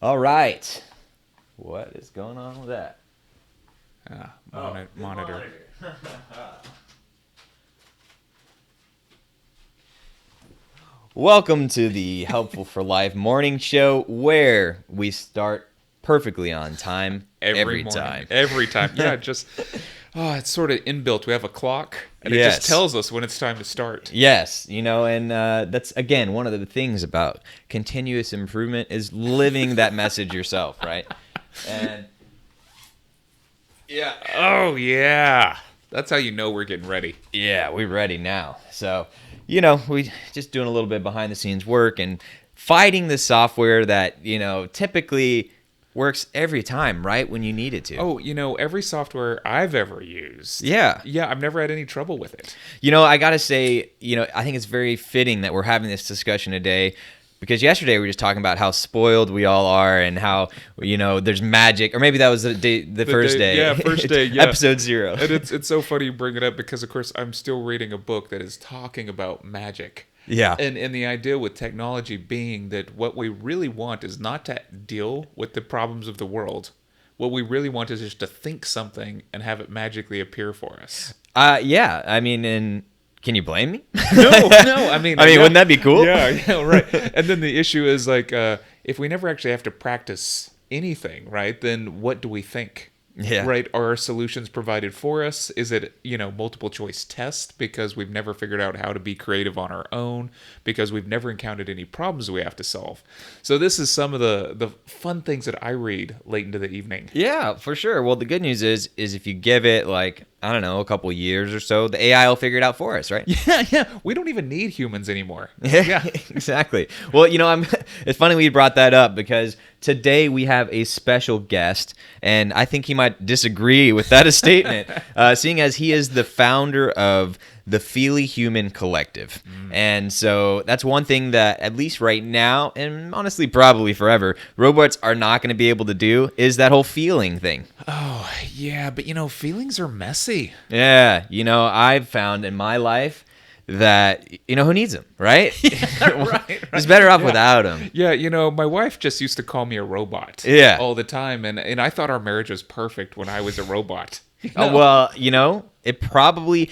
All right. What is going on with that? Monitor. Welcome to the Helpful for Life morning show where we start perfectly on time every Morning. time. Every time. Yeah, it's sort of inbuilt. We have a clock, and it Yes. just tells us when it's time to start. Yes, and that's, again, one of the things about continuous improvement is living that message yourself, right? And yeah. Oh, yeah. That's how you know we're getting ready. Yeah, we're ready now. So, we just doing a little bit behind the scenes work and fighting the software that, typically works every time, right? When you need it to. Oh, every software I've ever used. Yeah. Yeah, I've never had any trouble with it. I got to say, I think it's very fitting that we're having this discussion today because yesterday we were just talking about how spoiled we all are and how, there's magic, or maybe that was the first day. Yeah, first day, yeah. Episode 0. And it's so funny you bring it up because, of course, I'm still reading a book that is talking about magic. Yeah. And the idea with technology being that what we really want is not to deal with the problems of the world. What we really want is just to think something and have it magically appear for us. Yeah. I mean, and can you blame me? No. I mean, wouldn't that be cool? Yeah, right. And then the issue is like, if we never actually have to practice anything, right? Then what do we think? Yeah. Right. Are our solutions provided for us? Is it, multiple choice test because we've never figured out how to be creative on our own because we've never encountered any problems we have to solve. So this is some of the fun things that I read late into the evening. Yeah, for sure. Well, the good news is if you give it I don't know, a couple years or so, the AI will figure it out for us, right? Yeah. We don't even need humans anymore. Yeah, exactly. Well, it's funny we brought that up because today we have a special guest, and I think he might disagree with that statement, seeing as he is the founder of the Feely Human Collective. And so that's one thing that, at least right now, and honestly probably forever, robots are not going to be able to do is that whole feeling thing. Oh, yeah, but feelings are messy. Yeah, I've found in my life that, who needs them, right? Right. It's better off without them. Yeah, my wife just used to call me a robot. Yeah. All the time, and I thought our marriage was perfect when I was a robot. Well, it probably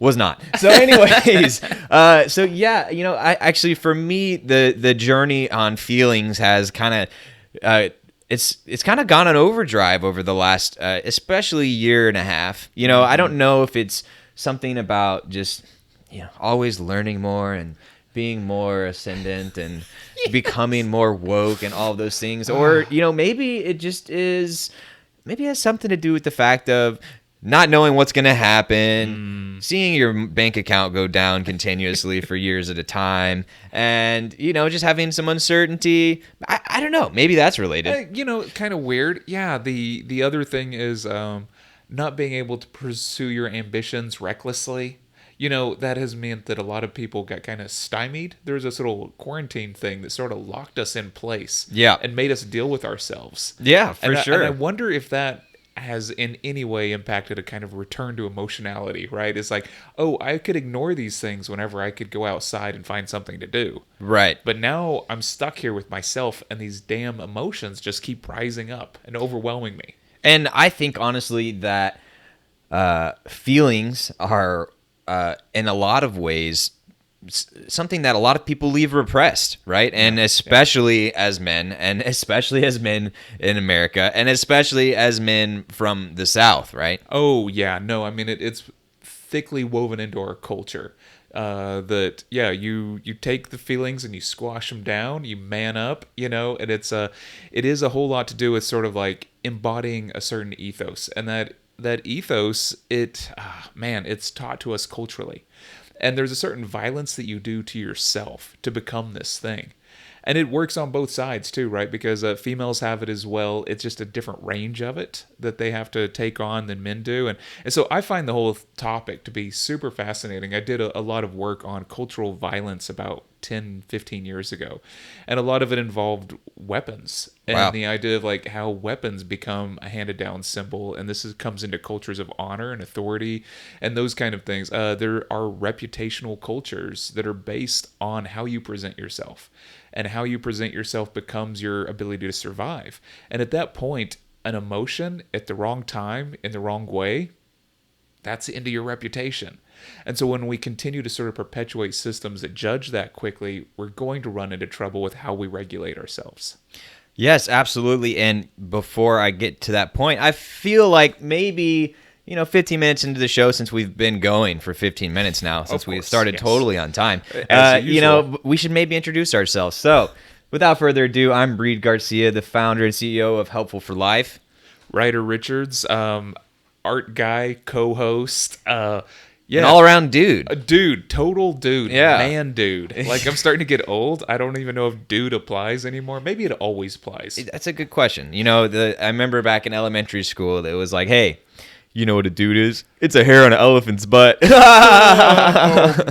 was not. So anyways, I actually, for me, the journey on feelings has kind of it's kind of gone on overdrive over the last especially year and a half. I don't know if it's something about just always learning more and being more ascendant and becoming more woke and all of those things, or maybe it just is, maybe it has something to do with the fact of not knowing what's going to happen, seeing your bank account go down continuously for years at a time, and, just having some uncertainty. I don't know. Maybe that's related. Kind of weird. Yeah, the other thing is not being able to pursue your ambitions recklessly. That has meant that a lot of people got kind of stymied. There was this little quarantine thing that sort of locked us in place. Yeah. And made us deal with ourselves. Yeah, for sure. And I wonder if that has in any way impacted a kind of return to emotionality, right? It's like, oh, I could ignore these things whenever I could go outside and find something to do. Right. But now I'm stuck here with myself, and these damn emotions just keep rising up and overwhelming me. And I think, honestly, that feelings are, in a lot of ways, something that a lot of people leave repressed, right? And especially as men, and especially as men in America, and especially as men from the South, right? Oh, yeah. No, I mean, it's thickly woven into our culture. You take the feelings and you squash them down, you man up, and it is a whole lot to do with sort of like embodying a certain ethos, and that ethos, it's taught to us culturally. And there's a certain violence that you do to yourself to become this thing. And it works on both sides too, right? Because females have it as well. It's just a different range of it that they have to take on than men do. And so I find the whole topic to be super fascinating. I did a lot of work on cultural violence about 10, 15 years ago. And a lot of it involved weapons and Wow. the idea of like how weapons become a handed down symbol. And this comes into cultures of honor and authority and those kind of things. There are reputational cultures that are based on how you present yourself, and how you present yourself becomes your ability to survive. And at that point, an emotion at the wrong time in the wrong way, that's the end of your reputation. And so when we continue to sort of perpetuate systems that judge that quickly, we're going to run into trouble with how we regulate ourselves. Yes, absolutely. And before I get to that point, I feel like maybe, 15 minutes into the show, since we've been going for 15 minutes now, since we started totally on time, As usual. we should maybe introduce ourselves. So without further ado, I'm Reed Garcia, the founder and CEO of Helpful for Life. Ryder Richards, art guy, co-host, An all-around dude. a dude, total dude, Yeah. man dude. Like, I'm starting to get old. I don't even know if dude applies anymore. Maybe it always applies. That's a good question. I remember back in elementary school, it was like, hey, you know what a dude is? It's a hair on an elephant's butt. Oh,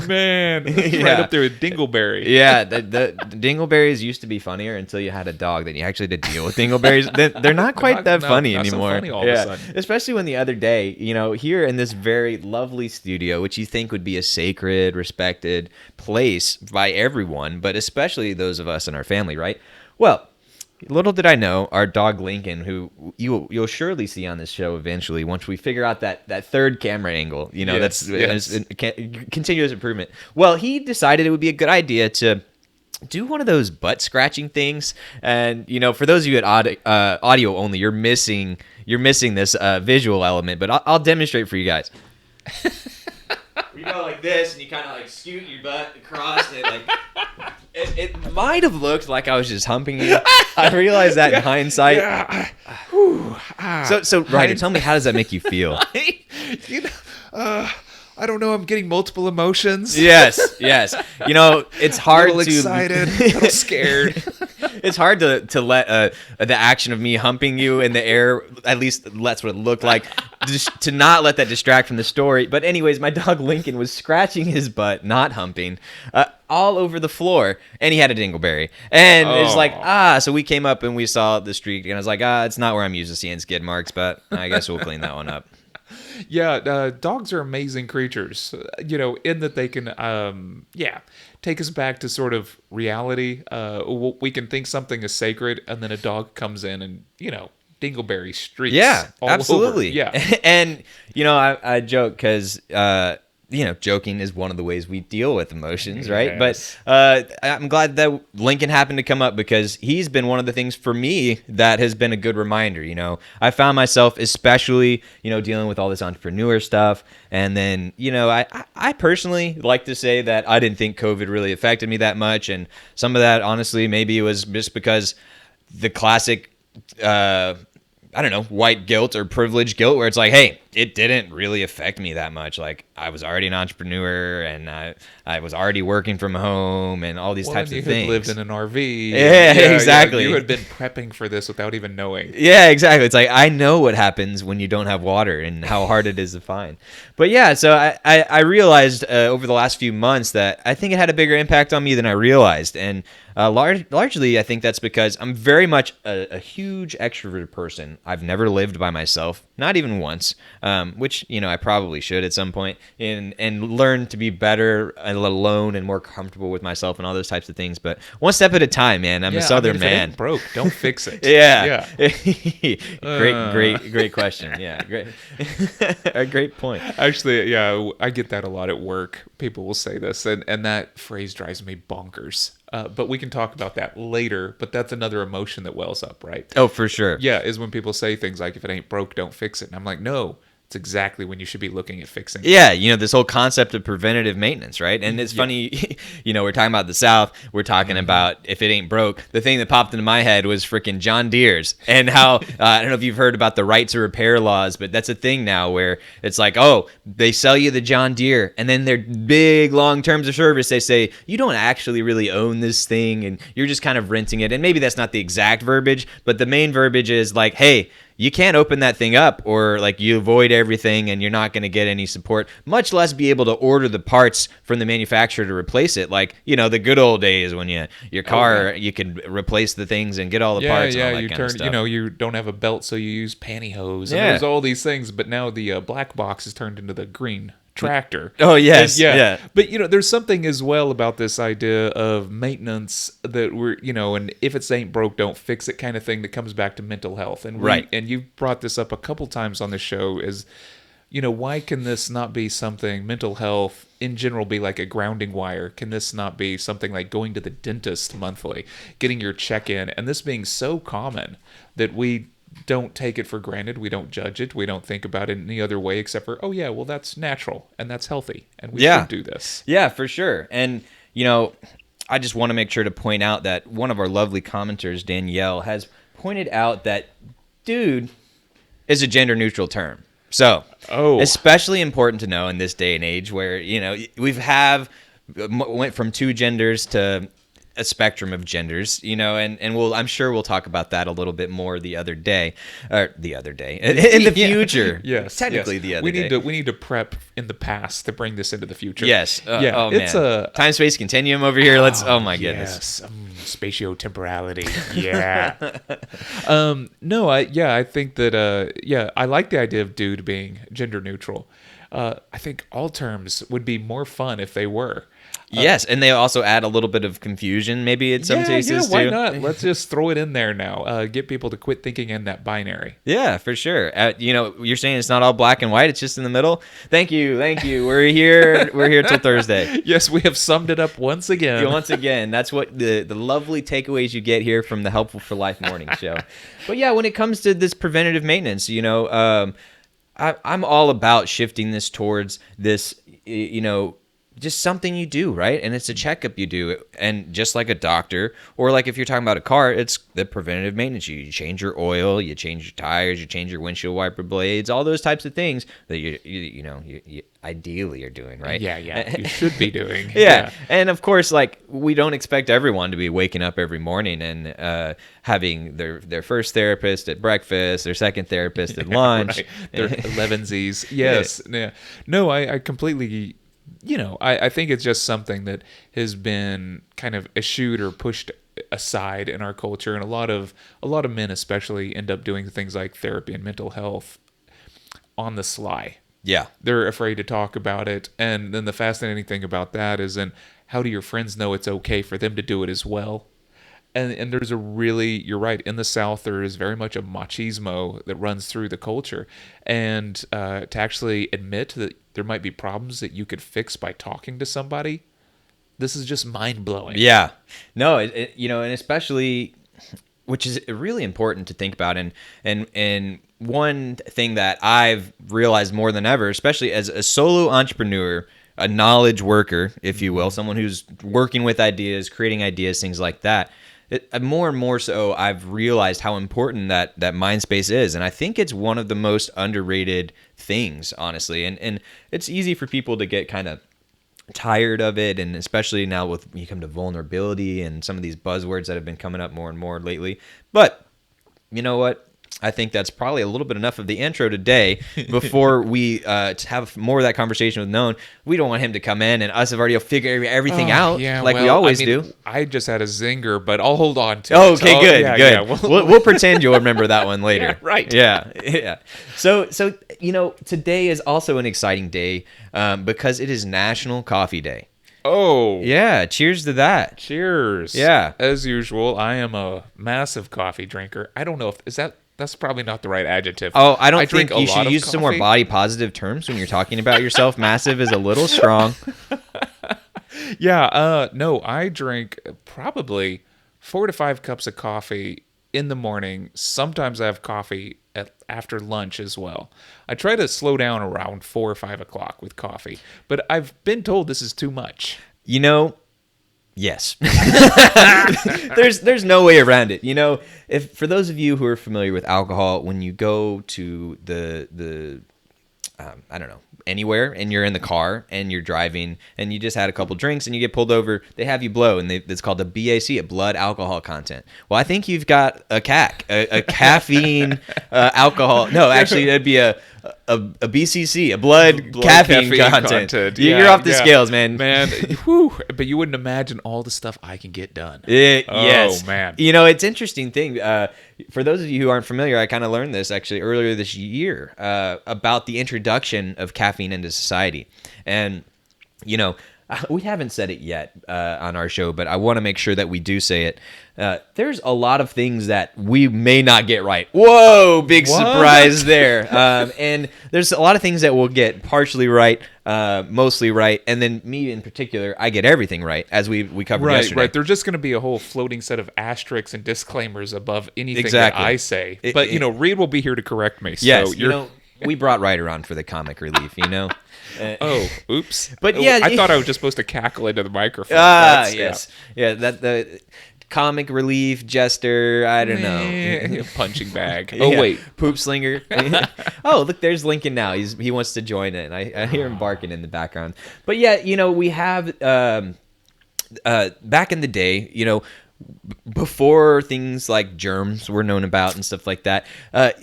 man. That's Yeah. right up there with Dingleberry. Yeah, the dingleberries used to be funnier until you had a dog. Then you actually had to deal with dingleberries. They're not quite that funny not so anymore. funny all of a sudden. Especially when the other day, here in this very lovely studio, which you think would be a sacred, respected place by everyone, but especially those of us in our family, right? Well, little did I know, our dog Lincoln, who you'll surely see on this show eventually, once we figure out that third camera angle, Yes. that's continuous improvement. Well, he decided it would be a good idea to do one of those butt scratching things. And for those of you at audio only, you're missing this visual element, but I'll demonstrate for you guys. You go like this, and you kind of like scoot your butt across, and it might have looked like I was just humping you. I realized that in hindsight. Yeah. So Ryder, tell me, how does that make you feel? I don't know. I'm getting multiple emotions. Yes. It's A hard little to excited, a little scared. It's hard to let the action of me humping you in the air, at least that's what it looked like, just to not let that distract from the story. But anyways, my dog Lincoln was scratching his butt, not humping, all over the floor, and he had a dingleberry. And it's like, so we came up and we saw the streak, and I was like, it's not where I'm used to seeing skid marks, but I guess we'll clean that one up. Yeah, dogs are amazing creatures, in that they can, take us back to sort of reality. We can think something is sacred, and then a dog comes in and, dingleberry streaks. Yeah, all absolutely. Over. Yeah. And, I joke because, joking is one of the ways we deal with emotions, right? Yes. But I'm glad that Lincoln happened to come up, because he's been one of the things for me that has been a good reminder. I found myself, especially, dealing with all this entrepreneur stuff. And then, I personally like to say that I didn't think COVID really affected me that much. And some of that, honestly, maybe it was just because the classic, white guilt or privilege guilt, where it's like, hey, it didn't really affect me that much. Like, I was already an entrepreneur, and I was already working from home, and all these types of things. You had lived in an RV. Yeah, exactly. You had been prepping for this without even knowing. Yeah, exactly. It's like, I know what happens when you don't have water and how hard it is to find. But yeah, so I realized over the last few months that I think it had a bigger impact on me than I realized. And largely, I think that's because I'm very much a huge extroverted person. I've never lived by myself, not even once, which, I probably should at some point, and learn to be better alone and more comfortable with myself and all those types of things. But one step at a time, man. I'm a Southern if man. It ain't broke, don't fix it. Yeah. Great question. Yeah, great. A great point. Actually, yeah, I get that a lot at work. People will say this, and that phrase drives me bonkers. But we can talk about that later. But that's another emotion that wells up, right? Oh, for sure. Yeah, is when people say things like, if it ain't broke, don't fix it. And I'm like, no, it's exactly when you should be looking at fixing it. Yeah, this whole concept of preventative maintenance, right? And it's funny, we're talking about the South. We're talking about if it ain't broke. The thing that popped into my head was freaking John Deere's, and how, I don't know if you've heard about the right to repair laws, but that's a thing now where it's like, they sell you the John Deere, and then their big long terms of service, they say, you don't actually really own this thing, and you're just kind of renting it. And maybe that's not the exact verbiage, but the main verbiage is like, hey, you can't open that thing up, or like you avoid everything and you're not going to get any support, much less be able to order the parts from the manufacturer to replace it. Like, the good old days when your car, you could replace the things and get all the parts and all that kind of stuff. You don't have a belt, so you use pantyhose. And Yeah. there's all these things, but now the black box is turned into the green tractor. Oh, yes. Yeah. But there's something as well about this idea of maintenance that we're, and if it ain't broke, don't fix it kind of thing that comes back to mental health. And Right. And you've brought this up a couple times on the show is, why can this not be something, mental health in general, be like a grounding wire? Can this not be something like going to the dentist monthly, getting your check in, and this being so common that we don't take it for granted, we don't judge it, we don't think about it in any other way except for, oh yeah, well that's natural and that's healthy and we should do this. Yeah, for sure. And I just want to make sure to point out that one of our lovely commenters, Danielle, has pointed out that dude is a gender neutral term. So especially important to know in this day and age where went from two genders to a spectrum of genders, and I'm sure we'll talk about that a little bit more in the future. Yes, technically the other day. We need to prep in the past to bring this into the future. Yes. Yeah. It's a time-space continuum over here. My goodness. Spatiotemporality. Yeah. I think that I like the idea of dude being gender neutral. I think all terms would be more fun if they were. Yes, and they also add a little bit of confusion, maybe in some cases, why too. not? Let's just throw it in there now. Get people to quit thinking in that binary. Yeah, for sure. You're saying it's not all black and white; it's just in the middle. Thank you. We're here. We're here till Thursday. Yes, we have summed it up once again. Once again, that's what the lovely takeaways you get here from the Helpful for Life morning show. But yeah, when it comes to this preventative maintenance, I'm all about shifting this towards this, just something you do, right? And it's a checkup you do. And just like a doctor, or like if you're talking about a car, it's the preventative maintenance. You change your oil, you change your tires, you change your windshield wiper blades, all those types of things that you ideally are doing, right? Yeah. You should be doing. Yeah. And of course, like, we don't expect everyone to be waking up every morning and having their first therapist at breakfast, their second therapist at lunch. Right. Their 11sies. Yes. Yeah. No, I completely... I think it's just something that has been kind of eschewed or pushed aside in our culture, and a lot of men especially end up doing things like therapy and mental health on the sly. Yeah. They're afraid to talk about it, and then the fascinating thing about that is, then how do your friends know it's okay for them to do it as well? And there's you're right, in the South there is very much a machismo that runs through the culture, and to actually admit that there might be problems that you could fix by talking to somebody, this is just mind-blowing. Yeah. No, and especially, which is really important to think about, and one thing that I've realized more than ever, especially as a solo entrepreneur, a knowledge worker, if you will, someone who's working with ideas, creating ideas, things like that, more and more so, I've realized how important that mind space is. And I think it's one of the most underrated things, honestly. And it's easy for people to get kind of tired of it. And especially now when you come to vulnerability and some of these buzzwords that have been coming up more and more lately. But you know what? I think that's probably a little bit enough of the intro today. Before we have more of that conversation with Known, we don't want him to come in and us have already figured everything out we always do. I just had a zinger, but I'll hold on to it. Okay, good. Yeah, we'll pretend you'll remember that one later. Yeah, right. Yeah. So today is also an exciting day because it is National Coffee Day. Oh. Yeah, cheers to that. Cheers. Yeah. As usual, I am a massive coffee drinker. I don't know if that's probably not the right adjective. Oh, I don't think you should use some more body positive terms when you're talking about yourself. Massive is a little strong. Yeah, no, I drink probably 4 to 5 cups of coffee in the morning. Sometimes I have coffee after lunch as well. I try to slow down around 4 or 5 o'clock with coffee, but I've been told this is too much. Yes. There's no way around it. If for those of you who are familiar with alcohol, when you go to the I don't know, anywhere and you're in the car and you're driving and you just had a couple drinks and you get pulled over, they have you blow, and it's called a BAC, a blood alcohol content. Well, I think you've got a CAC, a caffeine alcohol. No, actually, it'd be a BCC, a blood caffeine content. You're off the scales, man. Whew, but you wouldn't imagine all the stuff I can get done. Yes, man. You know, it's interesting thing. For those of you who aren't familiar, I kind of learned this actually earlier this year about the introduction of caffeine into society, and you know. We haven't said it yet on our show, but I want to make sure that we do say it. There's a lot of things that we may not get right. Whoa, big surprise there. And there's a lot of things that we'll get partially right, mostly right, and then me in particular, I get everything right, as we covered yesterday. Right. There's just going to be a whole floating set of asterisks and disclaimers above anything that I say. But, Reed will be here to correct me. So yes, we brought Ryder on for the comic relief, Oops. But yeah, I thought I was just supposed to cackle into the microphone. Yes. Yeah, that the comic relief jester, I don't know. Punching bag. Oh, wait. Poop slinger. Oh, look, there's Lincoln now. He wants to join it, and I hear him barking in the background. But yeah, we have back in the day, before things like germs were known about and stuff like that,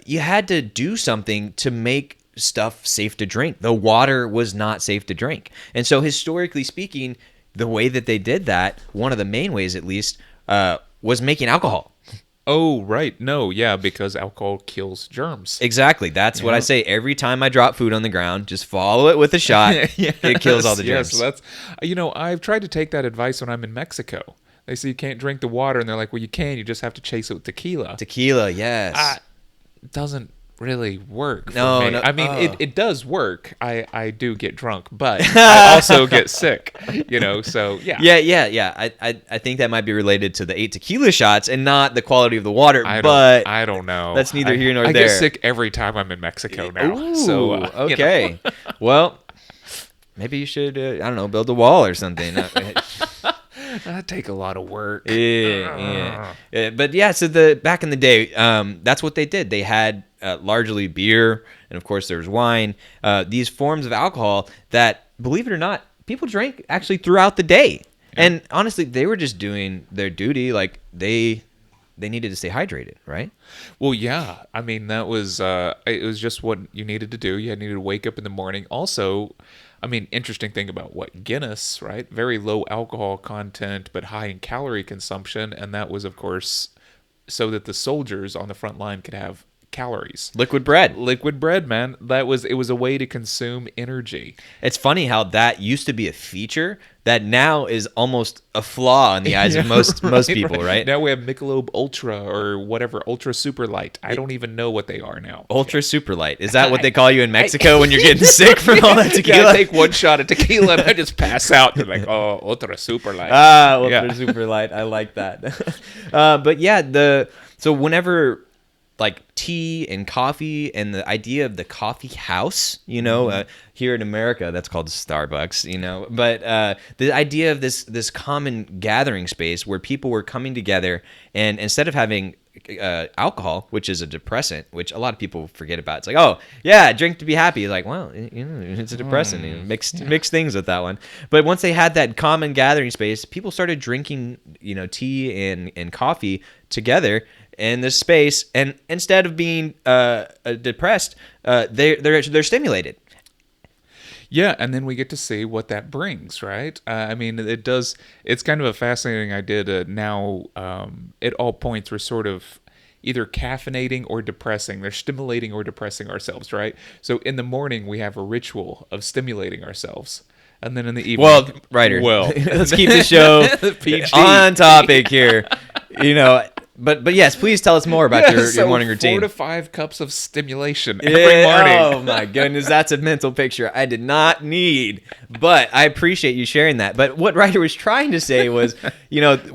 you had to do something to make stuff safe to drink. The water was not safe to drink. And so historically speaking, the way that they did that, one of the main ways at least, was making alcohol. Oh, right. No, yeah, because alcohol kills germs. Exactly. That's what I say every time I drop food on the ground. Just follow it with a shot. It kills all the germs. Yes, that's, I've tried to take that advice when I'm in Mexico. They say you can't drink the water, and they're like, well, you can. You just have to chase it with tequila. Tequila, yes. It doesn't really work for me. No. I mean, it does work. I do get drunk, but I also get sick, so yeah. Yeah. I think that might be related to the 8 tequila shots and not the quality of the water, I don't know. That's neither here nor there. I get sick every time I'm in Mexico now. Ooh, so, okay. Well, maybe you should, I don't know, build a wall or something. That'd take a lot of work. Yeah. But yeah, so back in the day, that's what they did. They had largely beer, and of course there's wine. These forms of alcohol that, believe it or not, people drank actually throughout the day. Yeah. And honestly, they were just doing their duty. Like they needed to stay hydrated, right? Well, yeah. I mean, that was it was just what you needed to do. You needed to wake up in the morning. Also, I mean, interesting thing about Guinness, right? Very low alcohol content, but high in calorie consumption. And that was, of course, so that the soldiers on the front line could have calories. Liquid bread, man. It was a way to consume energy. It's funny how that used to be a feature that now is almost a flaw in the eyes of most people, right? Now we have Michelob Ultra or whatever, Ultra Super Light. I don't even know what they are now. Ultra Super Light. Is that what they call you in Mexico when you're getting sick from all that tequila? Yeah, I take one shot of tequila and I just pass out. They're like, oh, Ultra Super Light. Ultra Super Light. I like that. But yeah, so whenever like tea and coffee and the idea of the coffee house, here in America, that's called Starbucks, but the idea of this common gathering space where people were coming together, and instead of having alcohol, which is a depressant, which a lot of people forget about. It's like, oh yeah, drink to be happy. Like, well, it's a depressant. Mix things with that one. But once they had that common gathering space, people started drinking, tea and coffee together in this space, and instead of being depressed, they're stimulated. Yeah, and then we get to see what that brings, right? I mean, it does. It's kind of a fascinating idea now. At all points, we're sort of either caffeinating or depressing. They're stimulating or depressing ourselves, right? So in the morning, we have a ritual of stimulating ourselves. And then in the evening... Well, Ryder, let's keep the show on topic here. But yes, please tell us more about your morning routine. 4 to 5 cups of stimulation every morning. Oh my goodness, that's a mental picture I did not need. But I appreciate you sharing that. But what Ryder was trying to say was,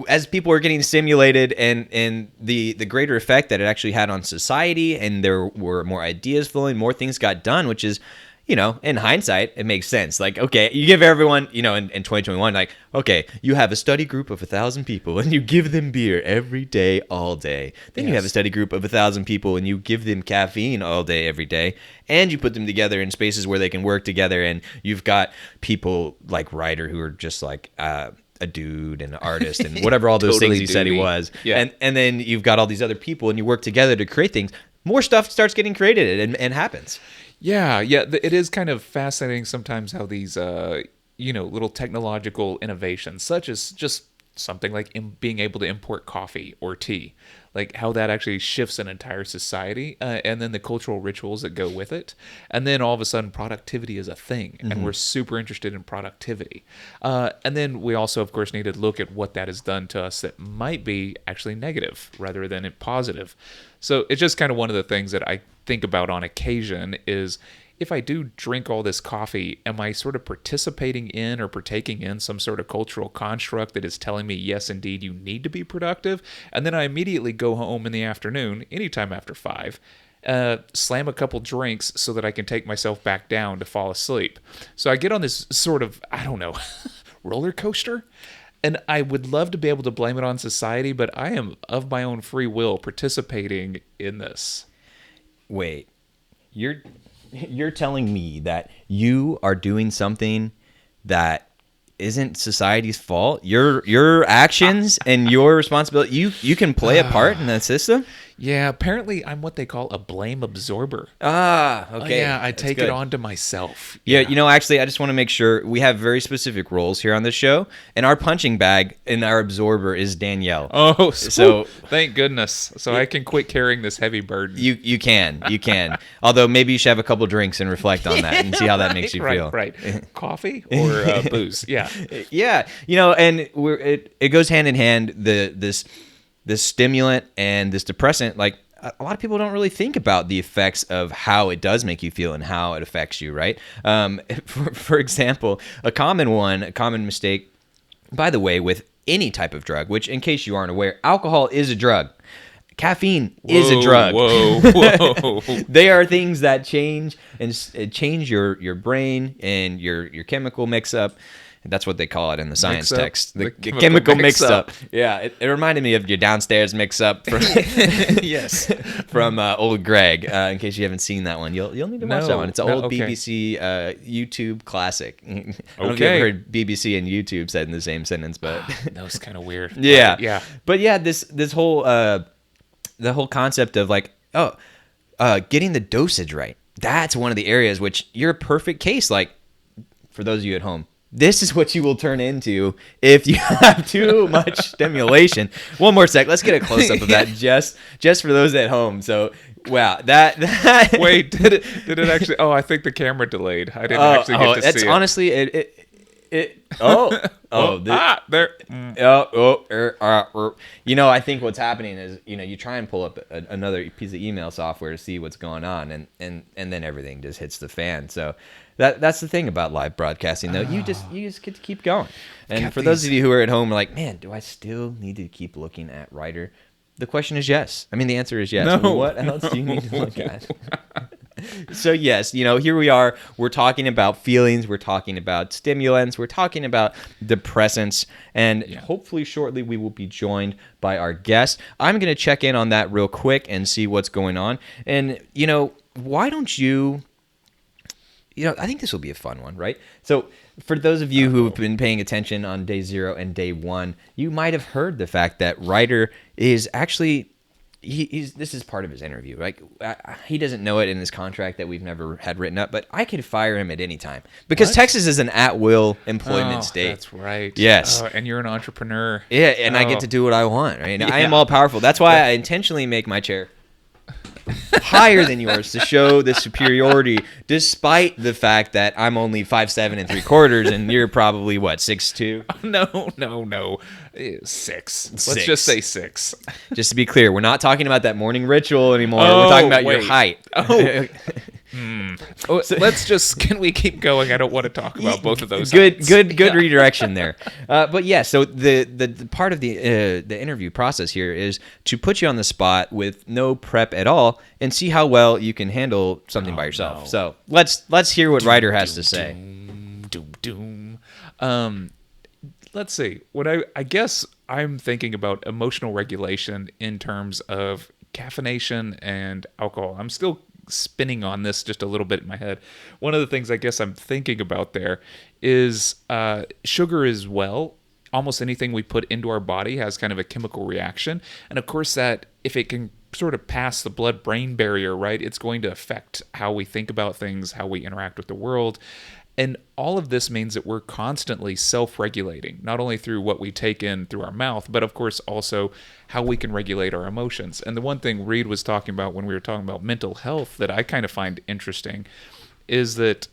as people were getting stimulated and the greater effect that it actually had on society, and there were more ideas flowing, more things got done, which is, you know, in hindsight, it makes sense. Like, okay, you give everyone, you know, in 2021, like, okay, you have a study group of 1,000 people and you give them beer every day, all day. Then you have a study group of 1,000 people and you give them caffeine all day, every day. And you put them together in spaces where they can work together. And you've got people like Ryder who are just like, a dude and an artist and whatever all those Totally things he said he duty. was. Yeah. And then you've got all these other people and you work together to create things. More stuff starts getting created and happens. Yeah, it is kind of fascinating sometimes how these, little technological innovations, such as just something like being able to import coffee or tea, like how that actually shifts an entire society, and then the cultural rituals that go with it. And then all of a sudden productivity is a thing, and we're super interested in productivity. And then we also, of course, need to look at what that has done to us that might be actually negative rather than positive. So it's just kind of one of the things that I think about on occasion is, if I do drink all this coffee, am I sort of participating in or partaking in some sort of cultural construct that is telling me, yes, indeed, you need to be productive? And then I immediately go home in the afternoon, anytime after 5, slam a couple drinks so that I can take myself back down to fall asleep. So I get on this sort of, I don't know, roller coaster. And I would love to be able to blame it on society, but I am, of my own free will, participating in this. Wait, you're telling me that you are doing something that isn't society's fault? Your actions and your responsibility, you can play a part in that system? Yeah, apparently I'm what they call a blame absorber. Okay. Yeah, I That's take good. it on to myself. Yeah, you know, actually, I just want to make sure we have very specific roles here on this show, and our punching bag and our absorber is Danielle. Oh, So- thank goodness. So I can quit carrying this heavy burden. You can. Although maybe you should have a couple drinks and reflect on that and see how that makes you feel. Right. Coffee or booze? Yeah. Yeah, you know, and it goes hand in hand. This stimulant and this depressant, like a lot of people don't really think about the effects of how it does make you feel and how it affects you, right? For example, a common mistake, by the way, with any type of drug, which in case you aren't aware, alcohol is a drug. Caffeine is a drug. Whoa. They are things that change your brain and your chemical mix up. That's what they call it in the science Mix-up? text. The The chemical chemical mix-up. mix-up. Yeah, it reminded me of your downstairs mix-up from, Yes. from old Greg. In case you haven't seen that one, you'll need to watch No. that one. It's an No, old okay. BBC YouTube classic. I don't know if you've Okay. ever heard BBC and YouTube said in the same sentence, but That was kind of weird. yeah, But, yeah. But yeah, this whole the whole concept of like getting the dosage right. That's one of the areas which you're a perfect case. Like, for those of you at home, this is what you will turn into if you have too much stimulation. One more sec. Let's get a close up of that just for those at home. So, wow, that Wait, did it actually? Oh, I think the camera delayed. I didn't actually get to that's see it. honestly it. There. You know, I think what's happening is, you know, you try and pull up another piece of email software to see what's going on, and then everything just hits the fan. So that's the thing about live broadcasting, though. You just get to keep going. And for those of you who are at home, like, man, do I still need to keep looking at Ryder? The question is yes. I mean, the answer is yes. No. What else do you need to look at? So yes, you know, here we are. We're talking about feelings. We're talking about stimulants. We're talking about depressants. And hopefully shortly we will be joined by our guest. I'm going to check in on that real quick and see what's going on. And, you know, why don't you... You know, I think this will be a fun one, right? So for those of you who have been paying attention on day 0 and day 1, you might have heard the fact that Ryder is actually... this is part of his interview. Like, he doesn't know it in his contract that we've never had written up, but I could fire him at any time because Texas is an at-will employment state. That's right. Yes. And you're an entrepreneur. Yeah, and I get to do what I want, right? I am Yeah. all powerful. That's why I intentionally make my chair higher than yours to show the superiority, despite the fact that I'm only 5'7" 3/4" and you're probably what, 6'2"? No. 6. Let's just say 6. Just to be clear, we're not talking about that morning ritual anymore. We're talking about your height. Oh. Oh, can we keep going? I don't want to talk about both of those. Good redirection there. But yeah, so the part of the interview process here is to put you on the spot with no prep at all and see how well you can handle something by yourself. No. So let's hear what Ryder has to say. Doom. Let's see. What I guess I'm thinking about emotional regulation in terms of caffeination and alcohol. I'm still spinning on this just a little bit in my head. One of the things I guess I'm thinking about there is sugar as well. Almost anything we put into our body has kind of a chemical reaction. And of course that if it can sort of pass the blood-brain barrier, right, it's going to affect how we think about things, how we interact with the world. And all of this means that we're constantly self-regulating, not only through what we take in through our mouth, but of course also how we can regulate our emotions. And the one thing Reed was talking about when we were talking about mental health that I kind of find interesting is that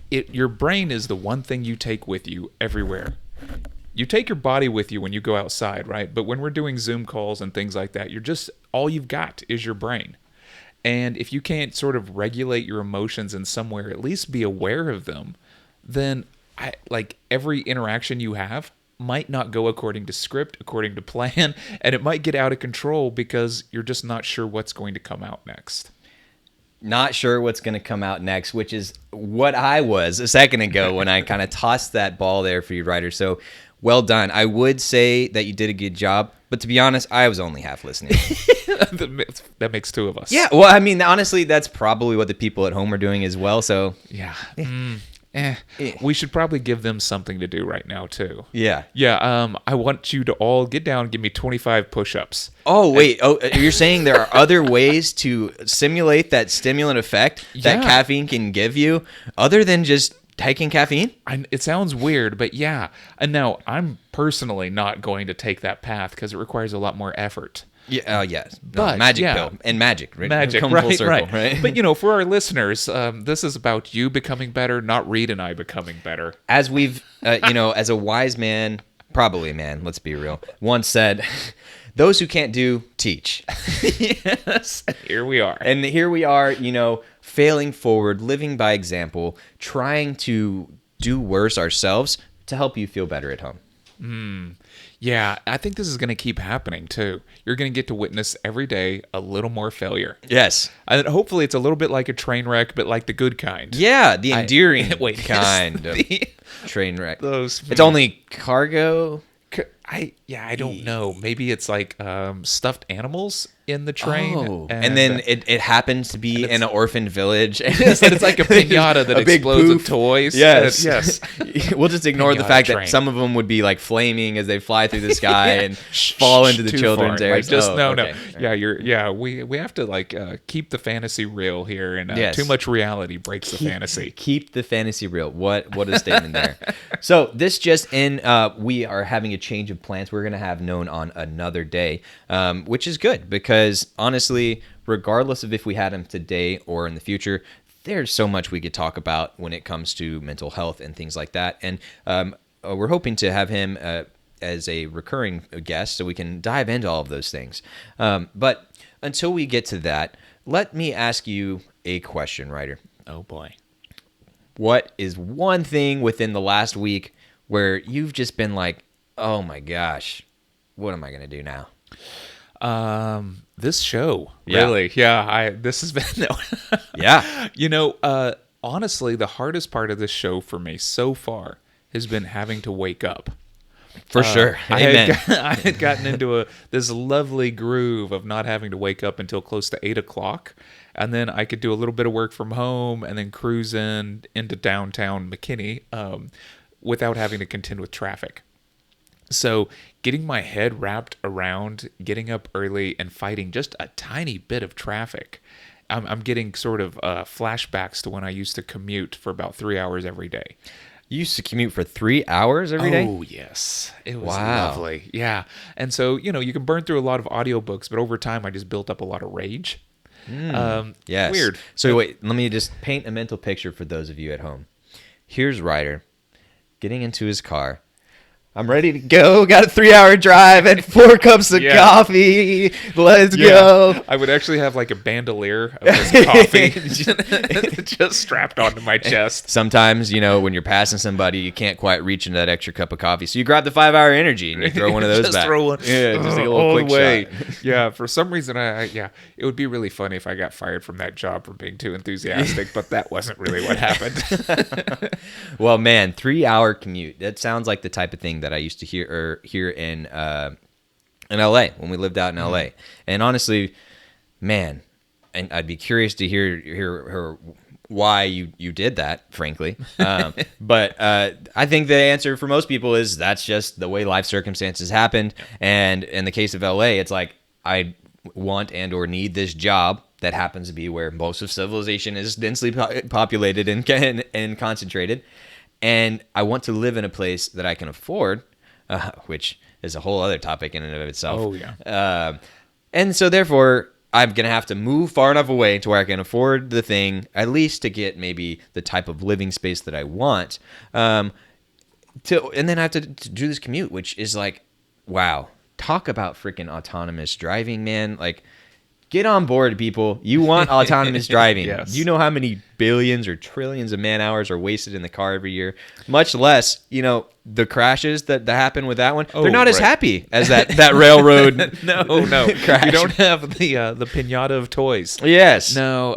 your brain is the one thing you take with you everywhere. You take your body with you when you go outside, right? But when we're doing Zoom calls and things like that, all you've got is your brain. And if you can't sort of regulate your emotions in some way, or at least be aware of them, then every interaction you have might not go according to script, according to plan, and it might get out of control because you're just not sure what's going to come out next. Not sure what's going to come out next, which is what I was a second ago when I kind of tossed that ball there for you, Ryder. So well done. I would say that you did a good job, but to be honest, I was only half listening. That makes two of us. Yeah, well, I mean, honestly, that's probably what the people at home are doing as well. So yeah. We should probably give them something to do right now too. Yeah. I want you to all get down and give me 25 push-ups. Oh wait, you're saying there are other ways to simulate that stimulant effect that caffeine can give you other than just taking caffeine? It sounds weird, but yeah. And now I'm personally not going to take that path because it requires a lot more effort. Yeah, yes. But magic pill and magic, right? Magic, come right, full circle, right. But for our listeners, this is about you becoming better, not Reed and I becoming better. As we've, as a wise man, probably a man, let's be real, once said, those who can't do, teach. Yes, here we are. And here we are, failing forward, living by example, trying to do worse ourselves to help you feel better at home. Yeah, I think this is going to keep happening too. You're going to get to witness every day a little more failure. Yes. And hopefully it's a little bit like a train wreck, but like the good kind. Yeah, the endearing kind of train wreck. It's only cargo. I don't know. Maybe it's like stuffed animals in the train. Oh, and then it happens to be in an orphan village. And it's like a pinata that explodes with toys. Yes. Yes. We'll just ignore the fact that some of them would be like flaming as they fly through the sky and fall into the children's air. No. Yeah, we have to keep the fantasy real here, and too much reality breaks the fantasy. Keep the fantasy real. What a statement there. So this just in, we are having a change of plans. We're going to have known on another day, which is good because honestly, regardless of if we had him today or in the future, there's so much we could talk about when it comes to mental health and things like that. And we're hoping to have him as a recurring guest so we can dive into all of those things. But until we get to that, let me ask you a question, Ryder. Oh, boy. What is one thing within the last week where you've just been like, oh my gosh, what am I going to do now? This show, really. Yeah. This has been, yeah. Honestly, the hardest part of this show for me so far has been having to wake up. For sure. Amen. I had gotten into this lovely groove of not having to wake up until close to 8 o'clock. And then I could do a little bit of work from home and then cruise into downtown McKinney without having to contend with traffic. So getting my head wrapped around getting up early and fighting just a tiny bit of traffic, I'm getting sort of flashbacks to when I used to commute for about 3 hours every day. You used to commute for 3 hours every day? Oh, yes. It was lovely. Yeah. And so, you can burn through a lot of audiobooks, but over time I just built up a lot of rage. Yes. Weird. So wait, let me just paint a mental picture for those of you at home. Here's Ryder getting into his car, I'm ready to go. Got a 3-hour drive and 4 cups of coffee. Let's go. I would actually have like a bandolier of this coffee just strapped onto my chest. Sometimes, when you're passing somebody, you can't quite reach into that extra cup of coffee. So you grab the 5-hour energy and you throw one of those just back. Throw one. Yeah, just like a little all quick the way. shot. Yeah, for some reason, it would be really funny if I got fired from that job for being too enthusiastic, but that wasn't really what happened. Well, man, 3-hour commute. That sounds like the type of thing that I used to hear in LA when we lived out in LA. And honestly, man, and I'd be curious to hear why you did that, frankly. But I think the answer for most people is that's just the way life circumstances happened. And in the case of LA, it's like I want and or need this job that happens to be where most of civilization is densely populated and concentrated. And I want to live in a place that I can afford, which is a whole other topic in and of itself. Oh, yeah. And so therefore, I'm going to have to move far enough away to where I can afford the thing, at least to get maybe the type of living space that I want. And then I have to do this commute, which is like, wow, talk about freaking autonomous driving, man. Like, get on board, people. You want autonomous driving. Yes. You know how many billions or trillions of man hours are wasted in the car every year? Much less, the crashes that happen with that one. They're not as happy as that railroad. No. crash. You don't have the pinata of toys. Yes. No,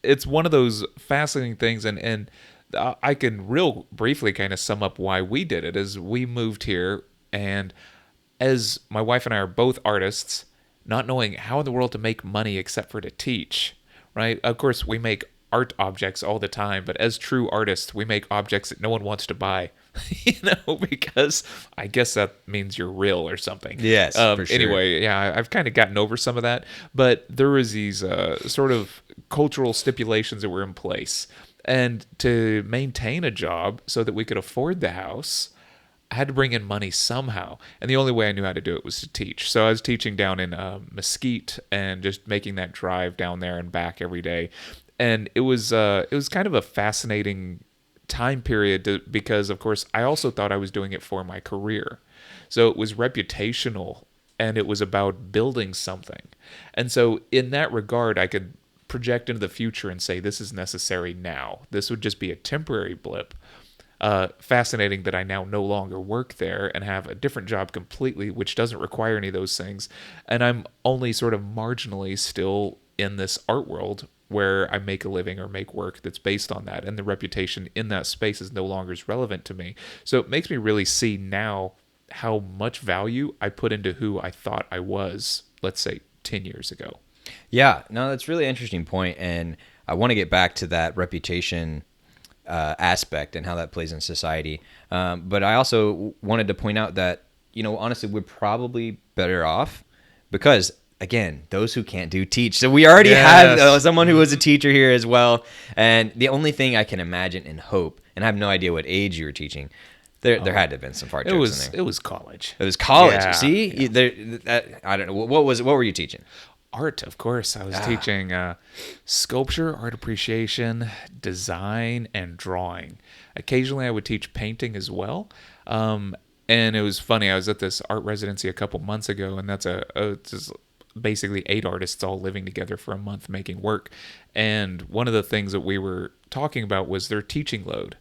it's one of those fascinating things, and I can real briefly kind of sum up why we did it. Is we moved here, and as my wife and I are both artists, not knowing how in the world to make money except for to teach, right? Of course, we make art objects all the time, but as true artists, we make objects that no one wants to buy, because I guess that means you're real or something. Yes, for sure. Anyway, yeah, I've kind of gotten over some of that, but there was these sort of cultural stipulations that were in place. And to maintain a job so that we could afford the house, I had to bring in money somehow, and the only way I knew how to do it was to teach. So I was teaching down in Mesquite and just making that drive down there and back every day, and it was kind of a fascinating time period because, of course, I also thought I was doing it for my career, so it was reputational and it was about building something, and so in that regard, I could project into the future and say this is necessary now. This would just be a temporary blip. Fascinating that I now no longer work there and have a different job completely, which doesn't require any of those things. And I'm only sort of marginally still in this art world where I make a living or make work that's based on that. And the reputation in that space is no longer as relevant to me. So it makes me really see now how much value I put into who I thought I was, let's say 10 years ago. Yeah, no, that's a really interesting point. And I want to get back to that reputation aspect and how that plays in society. But I also wanted to point out that, honestly, we're probably better off because, again, those who can't do teach. So we already have someone who was a teacher here as well. And the only thing I can imagine and hope, and I have no idea what age you were teaching, there had to have been some fart jokes in there. It was college. It was college. Yeah, See? yeah. I don't know. What were you teaching? Art, of course. I was teaching sculpture, art appreciation, design, and drawing. Occasionally, I would teach painting as well. And it was funny. I was at this art residency a couple months ago, and that's just basically 8 artists all living together for a month making work. And one of the things that we were talking about was their teaching load.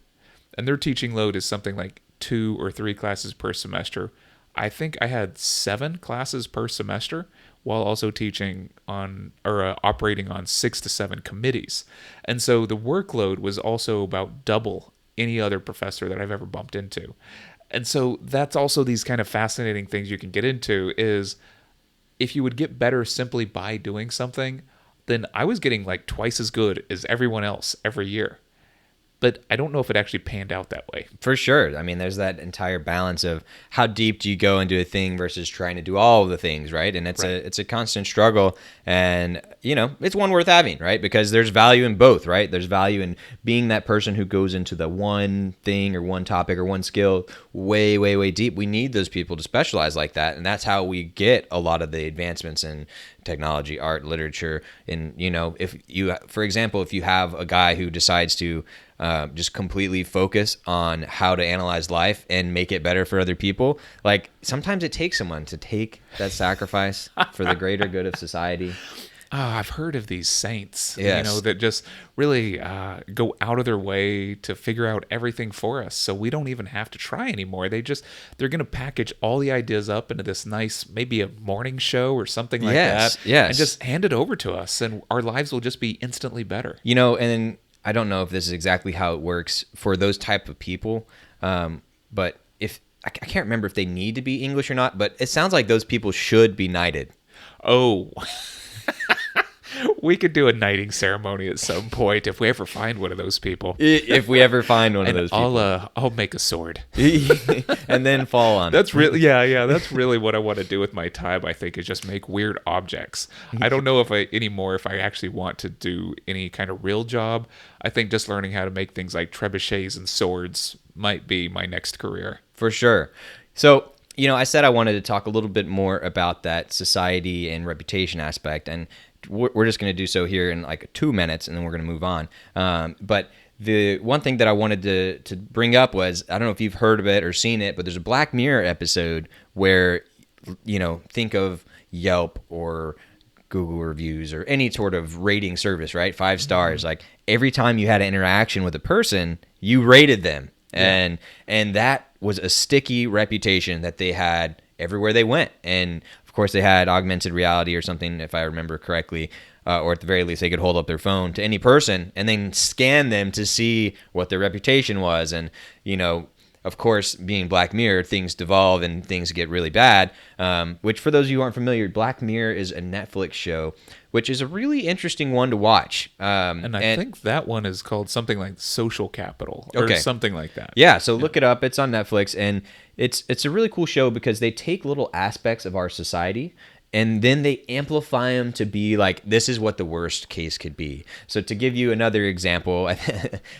And their teaching load is something like 2 or 3 classes per semester. I think I had 7 classes per semester, while also teaching on or operating on 6 to 7 committees. And so the workload was also about double any other professor that I've ever bumped into. And so that's also these kind of fascinating things you can get into is if you would get better simply by doing something, then I was getting like twice as good as everyone else every year. But I don't know if it actually panned out that way. For sure. I mean, there's that entire balance of how deep do you go into a thing versus trying to do all of the things, right? And it's a constant struggle. And, it's one worth having, right? Because there's value in both, right? There's value in being that person who goes into the one thing or one topic or one skill way, way, way deep. We need those people to specialize like that. And that's how we get a lot of the advancements in technology, art, literature. And, if you, for example, if you have a guy who decides to just completely focus on how to analyze life and make it better for other people. Like sometimes it takes someone to take that sacrifice for the greater good of society. I've heard of these saints, Yes. that just really go out of their way to figure out everything for us, so we don't even have to try anymore. They're going to package all the ideas up into this nice, maybe a morning show or something like Yes, that, yes. and just hand it over to us, and our lives will just be instantly better. And I don't know if this is exactly how it works for those type of people, but if I can't remember if they need to be English or not, but it sounds like those people should be knighted. Oh. We could do a knighting ceremony at some point if we ever find one of those people. If we ever find one of And those people. I'll make a sword. And then fall on That's really that's really what I want to do with my time, I think, is just make weird objects. I don't know if I actually want to do any kind of real job. I think just learning how to make things like trebuchets and swords might be my next career. For sure. So, I said I wanted to talk a little bit more about that society and reputation aspect, and we're just going to do so here in like 2 minutes, and then we're going to move on. But the one thing that I wanted to bring up was, I don't know if you've heard of it or seen it, but there's a Black Mirror episode where, think of Yelp or Google reviews or any sort of rating service, right? 5 stars. Like every time you had an interaction with a person, you rated them. Yeah. And that was a sticky reputation that they had everywhere they went. And of course, they had augmented reality or something, if I remember correctly, or at the very least, they could hold up their phone to any person and then scan them to see what their reputation was. And, of course, being Black Mirror, things devolve and things get really bad, which for those of you who aren't familiar, Black Mirror is a Netflix show, which is a really interesting one to watch. And I think that one is called something like Social Capital or something like that. Yeah, so look it up. It's on Netflix, and it's a really cool show because they take little aspects of our society and then they amplify them to be like, this is what the worst case could be. So to give you another example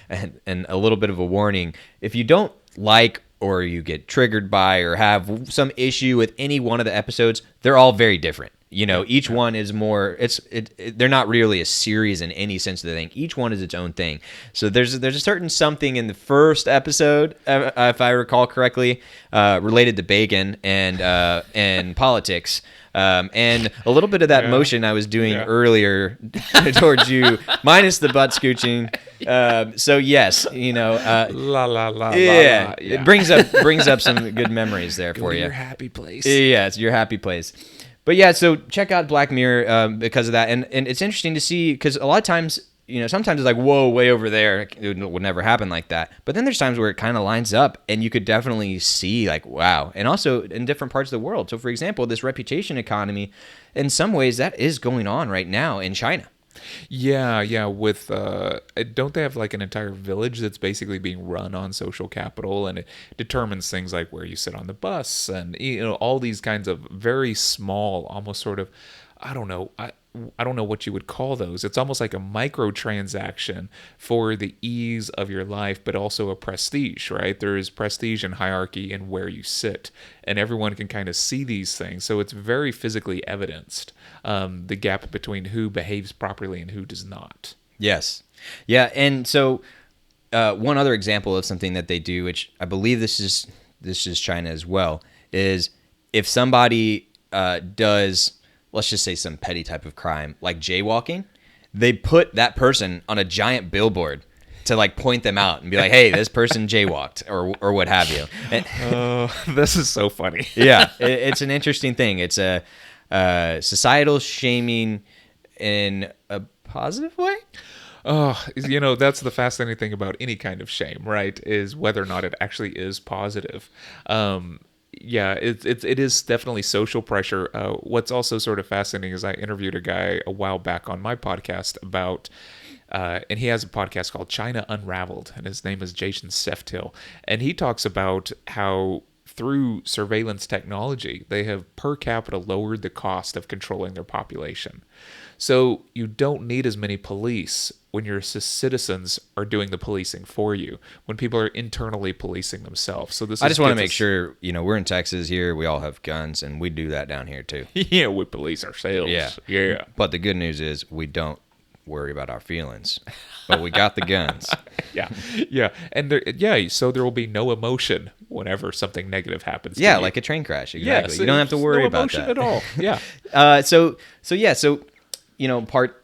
and a little bit of a warning, if you don't like or you get triggered by or have some issue with any one of the episodes, they're all very different. Each one is more. They're not really a series in any sense of the thing. Each one is its own thing. So there's a certain something in the first episode, if I recall correctly, related to bacon and politics. And a little bit of that motion I was doing earlier towards you, minus the butt scooching. So yes, La la la. Yeah, la, it brings up some good memories there for you. Your happy place. Yeah, it's your happy place. But yeah, so check out Black Mirror because of that, and it's interesting to see because a lot of times, sometimes it's like, whoa, way over there, it would never happen like that. But then there's times where it kind of lines up, and you could definitely see like, wow, and also in different parts of the world. So for example, this reputation economy, in some ways, that is going on right now in China. Yeah. With don't they have like an entire village that's basically being run on social capital, and it determines things like where you sit on the bus and all these kinds of very small, almost sort of, I don't know what you would call those. It's almost like a microtransaction for the ease of your life, but also a prestige, right? There is prestige and hierarchy in where you sit, and everyone can kind of see these things. So it's very physically evidenced, the gap between who behaves properly and who does not. Yes. Yeah, and so one other example of something that they do, which I believe this is China as well, is if somebody does, let's just say, some petty type of crime like jaywalking, they put that person on a giant billboard to like point them out and be like, hey, this person jaywalked or what have you. This is so funny. Yeah, it's an interesting thing. It's a societal shaming in a positive way. Oh, that's the fascinating thing about any kind of shame, right? Is whether or not it actually is positive. Yeah, it is definitely social pressure. What's also sort of fascinating is I interviewed a guy a while back on my podcast about, and he has a podcast called China Unraveled, and his name is Jason Seftil, and he talks about how through surveillance technology, they have per capita lowered the cost of controlling their population. So you don't need as many police when your citizens are doing the policing for you, when people are internally policing themselves. So I just want to make sure, we're in Texas here. We all have guns, and we do that down here too. Yeah, we police ourselves. Yeah. But the good news is we don't worry about our feelings, but we got the guns. Yeah, yeah, and so there will be no emotion whenever something negative happens. Yeah, to you. like a train crash. Exactly. Yes, You don't have to there's worry no about emotion that at all. Yeah. So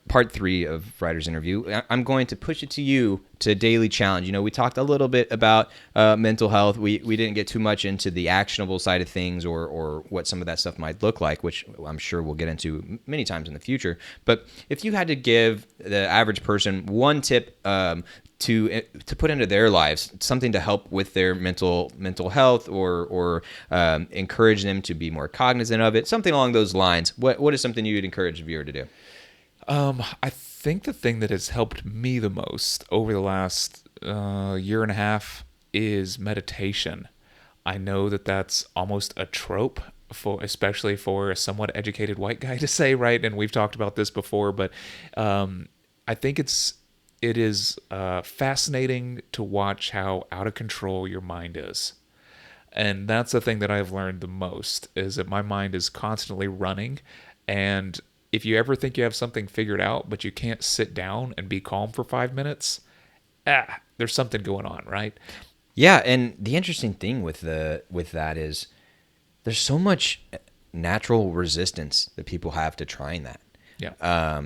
part 3 of Ryder's interview, I'm going to push it to you to daily challenge. We talked a little bit about mental health. We didn't get too much into the actionable side of things or what some of that stuff might look like, which I'm sure we'll get into many times in the future. But if you had to give the average person one tip to put into their lives, something to help with their mental health or encourage them to be more cognizant of it, something along those lines, what is something you would encourage a viewer to do? I think the thing that has helped me the most over the last year and a half is meditation. I know that that's almost a trope, especially for a somewhat educated white guy to say, right? And we've talked about this before, but I think it is fascinating to watch how out of control your mind is. And that's the thing that I've learned the most, is that my mind is constantly running. And if you ever think you have something figured out, but you can't sit down and be calm for 5 minutes, there's something going on, right? Yeah, and the interesting thing with that is there's so much natural resistance that people have to trying that. Yeah.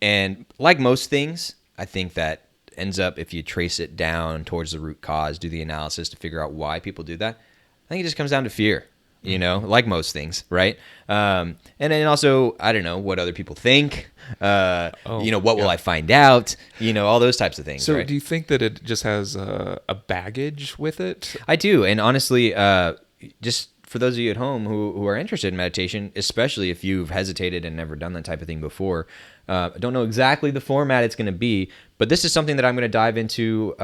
And like most things, I think that ends up, if you trace it down towards the root cause, do the analysis to figure out why people do that, I think it just comes down to fear. Like most things, right? And then also, I don't know what other people think. What will I find out? All those types of things. So right? Do you think that it just has a baggage with it? I do. And honestly, just for those of you at home who are interested in meditation, especially if you've hesitated and never done that type of thing before, I don't know exactly the format it's going to be, but this is something that I'm going to dive into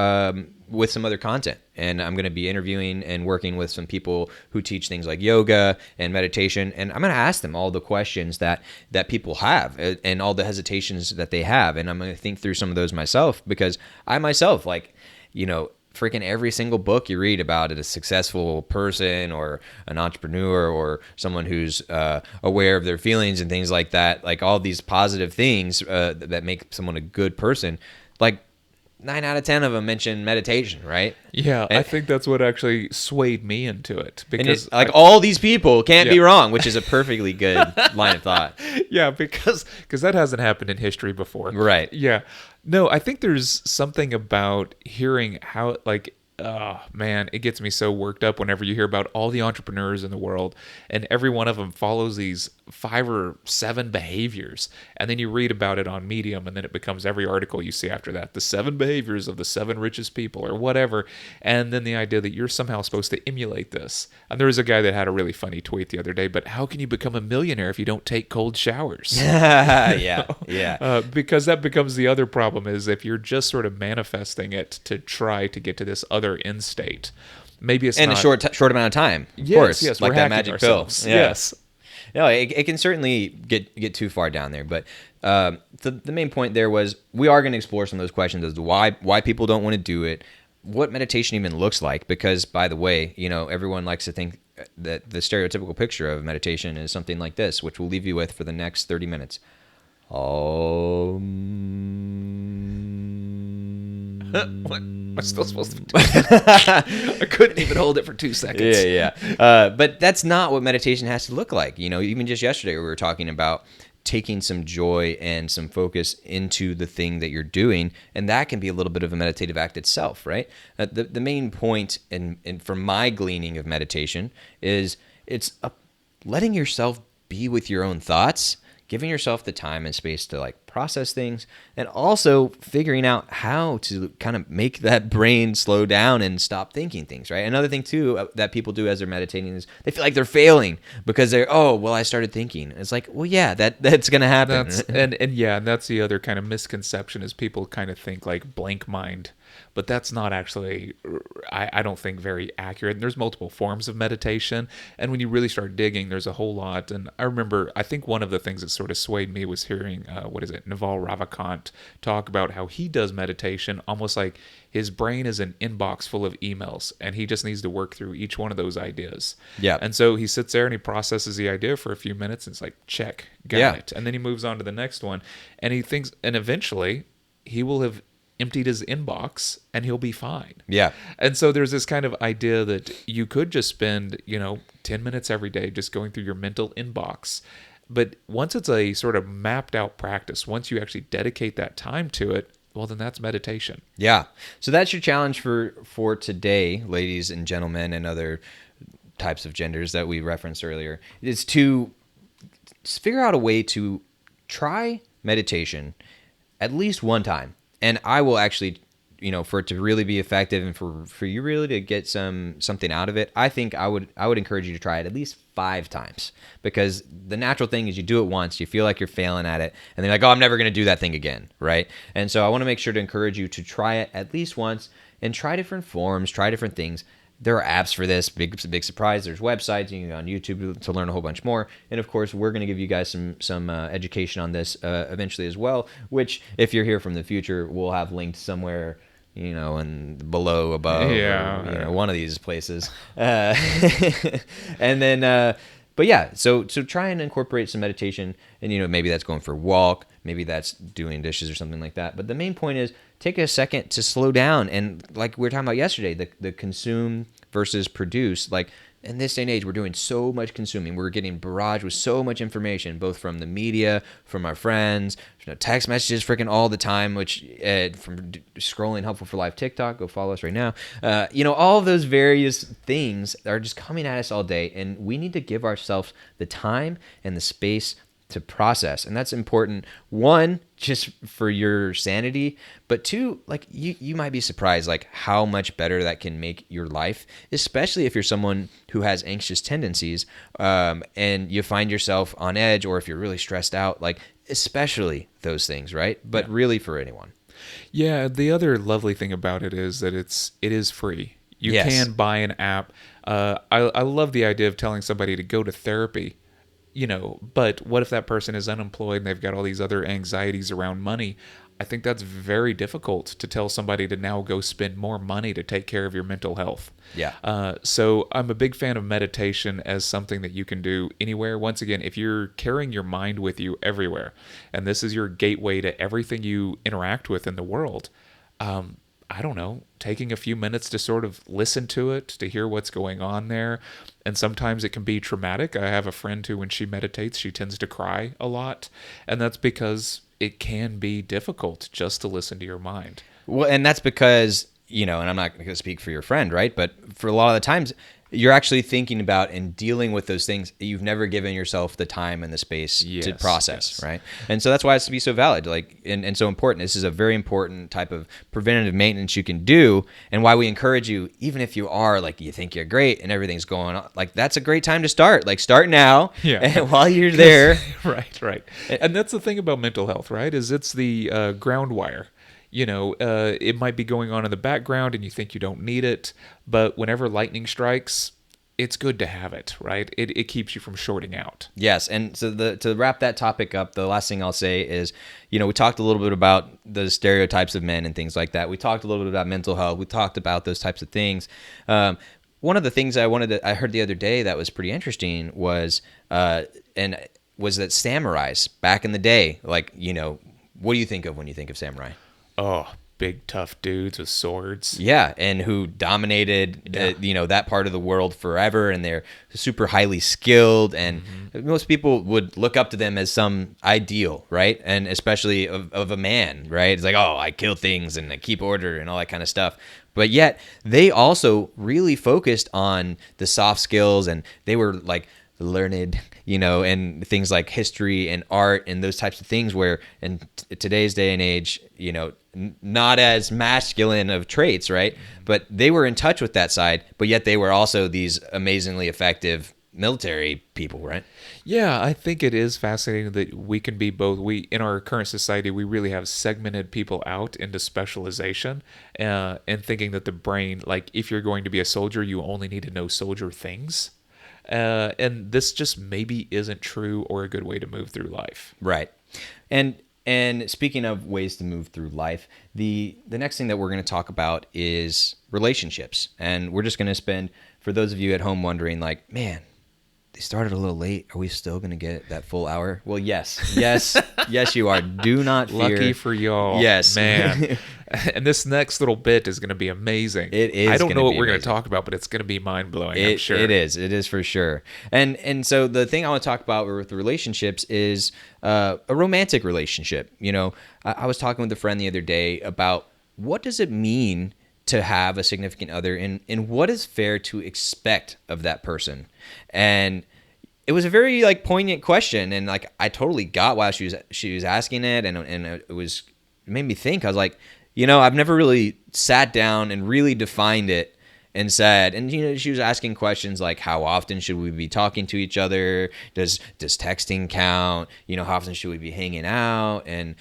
with some other content. And I'm going to be interviewing and working with some people who teach things like yoga and meditation. And I'm going to ask them all the questions that people have and all the hesitations that they have. And I'm going to think through some of those myself, because I myself, freaking every single book you read about a successful person or an entrepreneur or someone who's aware of their feelings and things like that, like all these positive things that make someone a good person, like 9 out of 10 of them mention meditation, right? Yeah, I think that's what actually swayed me into it, because all these people can't be wrong, which is a perfectly good line of thought. Yeah, because that hasn't happened in history before. Right. Yeah. No, I think there's something about hearing how, oh man, it gets me so worked up whenever you hear about all the entrepreneurs in the world, and every one of them follows these 5 or 7 behaviors, and then you read about it on Medium, and then it becomes every article you see after that, the 7 behaviors of the 7 richest people or whatever, and then the idea that you're somehow supposed to emulate this. And there was a guy that had a really funny tweet the other day, but how can you become a millionaire if you don't take cold showers? Yeah. Because that becomes the other problem, is if you're just sort of manifesting it to try to get to this other end state, maybe it's in not a short amount of time. Of course, yes, like we're that hacking magic pill. ourselves. Yeah. Yes. No, it can certainly get too far down there, but the main point there was we are going to explore some of those questions as to why people don't want to do it, what meditation even looks like, because by the way, everyone likes to think that the stereotypical picture of meditation is something like this, which we'll leave you with for the next 30 minutes. What am I still supposed to do? I couldn't even hold it for 2 seconds. Yeah. But that's not what meditation has to look like. Even just yesterday we were talking about taking some joy and some focus into the thing that you're doing, and that can be a little bit of a meditative act itself, right? The main point, and from my gleaning of meditation, is it's letting yourself be with your own thoughts, giving yourself the time and space to process things, and also figuring out how to kind of make that brain slow down and stop thinking things, right? Another thing too that people do as they're meditating is they feel like they're failing because I started thinking. It's like, well, yeah, that's going to happen. And that's the other kind of misconception, is people kind of think like blank mind. but that's not actually, I don't think, very accurate. And there's multiple forms of meditation. And when you really start digging, there's a whole lot. And I remember, I think one of the things that sort of swayed me was hearing, Naval Ravikant talk about how he does meditation almost like his brain is an inbox full of emails and he just needs to work through each one of those ideas. Yeah. And so he sits there and he processes the idea for a few minutes and it's like, check, got it. And then he moves on to the next one and he thinks, and eventually he will have emptied his inbox and he'll be fine. Yeah. And so there's this kind of idea that you could just spend, 10 minutes every day just going through your mental inbox. But once it's a sort of mapped out practice, once you actually dedicate that time to it, well, then that's meditation. Yeah. So that's your challenge for today, ladies and gentlemen, and other types of genders that we referenced earlier, is to figure out a way to try meditation at least one time. And I will actually, for it to really be effective and for you really to get something out of it, I think I would encourage you to try it at least 5 times, because the natural thing is you do it once, you feel like you're failing at it, and then you're like, oh, I'm never going to do that thing again, right? And so I want to make sure to encourage you to try it at least once and try different forms, try different things. There are apps for this, big surprise. There's websites, you can go on YouTube to learn a whole bunch more. And of course, we're going to give you guys some education on this eventually as well, which if you're here from the future, we'll have linked somewhere, and below, above, or, one of these places. And then, but yeah, so try and incorporate some meditation, and maybe that's going for a walk, maybe that's doing dishes or something like that. But the main point is take a second to slow down, and like we were talking about yesterday, the consume versus produce. Like in this day and age, we're doing so much consuming. We're getting barraged with so much information, both from the media, from our friends, text messages freaking all the time, which from scrolling Helpful for Life TikTok, go follow us right now. All of those various things are just coming at us all day, and we need to give ourselves the time and the space to process. And that's important, one, just for your sanity, but two, like you might be surprised like how much better that can make your life, especially if you're someone who has anxious tendencies, and you find yourself on edge, or if you're really stressed out, like especially those things, right? But really for anyone. Yeah, the other lovely thing about it is that it is free. You can buy an app. I love the idea of telling somebody to go to therapy. But what if that person is unemployed and they've got all these other anxieties around money? I think that's very difficult to tell somebody to now go spend more money to take care of your mental health. Yeah. So I'm a big fan of meditation as something that you can do anywhere. Once again, if you're carrying your mind with you everywhere, and this is your gateway to everything you interact with in the world, I don't know, taking a few minutes to sort of listen to it, to hear what's going on there. And sometimes it can be traumatic. I have a friend who, when she meditates, she tends to cry a lot. And that's because it can be difficult just to listen to your mind. Well, and that's because, and I'm not going to speak for your friend, right? But for a lot of the times, you're actually thinking about and dealing with those things that you've never given yourself the time and the space to process, right? And so that's why it's to be so valid, and so important. This is a very important type of preventative maintenance you can do, and why we encourage you, even if you are like you think you're great and everything's going on, like that's a great time to start. Like start now, and while you're there, right. And that's the thing about mental health, right? Is it's the ground wire. It might be going on in the background and you think you don't need it, but whenever lightning strikes, it's good to have it, right? It keeps you from shorting out. Yes, and so to wrap that topic up, the last thing I'll say is, we talked a little bit about the stereotypes of men and things like that. We talked a little bit about mental health. We talked about those types of things. One of the things I heard the other day that was pretty interesting was that samurais back in the day, what do you think of when you think of samurai? Oh, big tough dudes with swords. Yeah, and who dominated that part of the world forever, and they're super highly skilled, and most people would look up to them as some ideal, right? And especially of a man, right? It's like, oh, I kill things and I keep order and all that kind of stuff. But yet they also really focused on the soft skills, and they were like learned, and things like history and art and those types of things, where in today's day and age, not as masculine of traits, right? But they were in touch with that side, but yet they were also these amazingly effective military people, right? Yeah, I think it is fascinating that we can be both. We in our current society, we really have segmented people out into specialization, and thinking that the brain, like if you're going to be a soldier, you only need to know soldier things, and this just maybe isn't true or a good way to move through life. Right. And speaking of ways to move through life, the next thing that we're going to talk about is relationships. And we're just going to spend, for those of you at home wondering, like, man, they started a little late. Are we still going to get that full hour? Well, yes, yes, you are. Do not fear. Lucky for y'all. Yes. Man. And this next little bit is going to be amazing. It is. I don't know what we're going amazing. to talk about, but it's going to be mind-blowing, I'm sure. It is. It is for sure. And so the thing I want to talk about with relationships is a romantic relationship. You know, I was talking with a friend the other day about what does it mean to have a significant other, and what is fair to expect of that person. And it was a very like poignant question, and like I totally got why she was asking it, and it made me think. I was like, you know, I've never really sat down and really defined it and said, and you know, she was asking questions like, how often should we be talking to each other? Does texting count? You know, how often should we be hanging out? And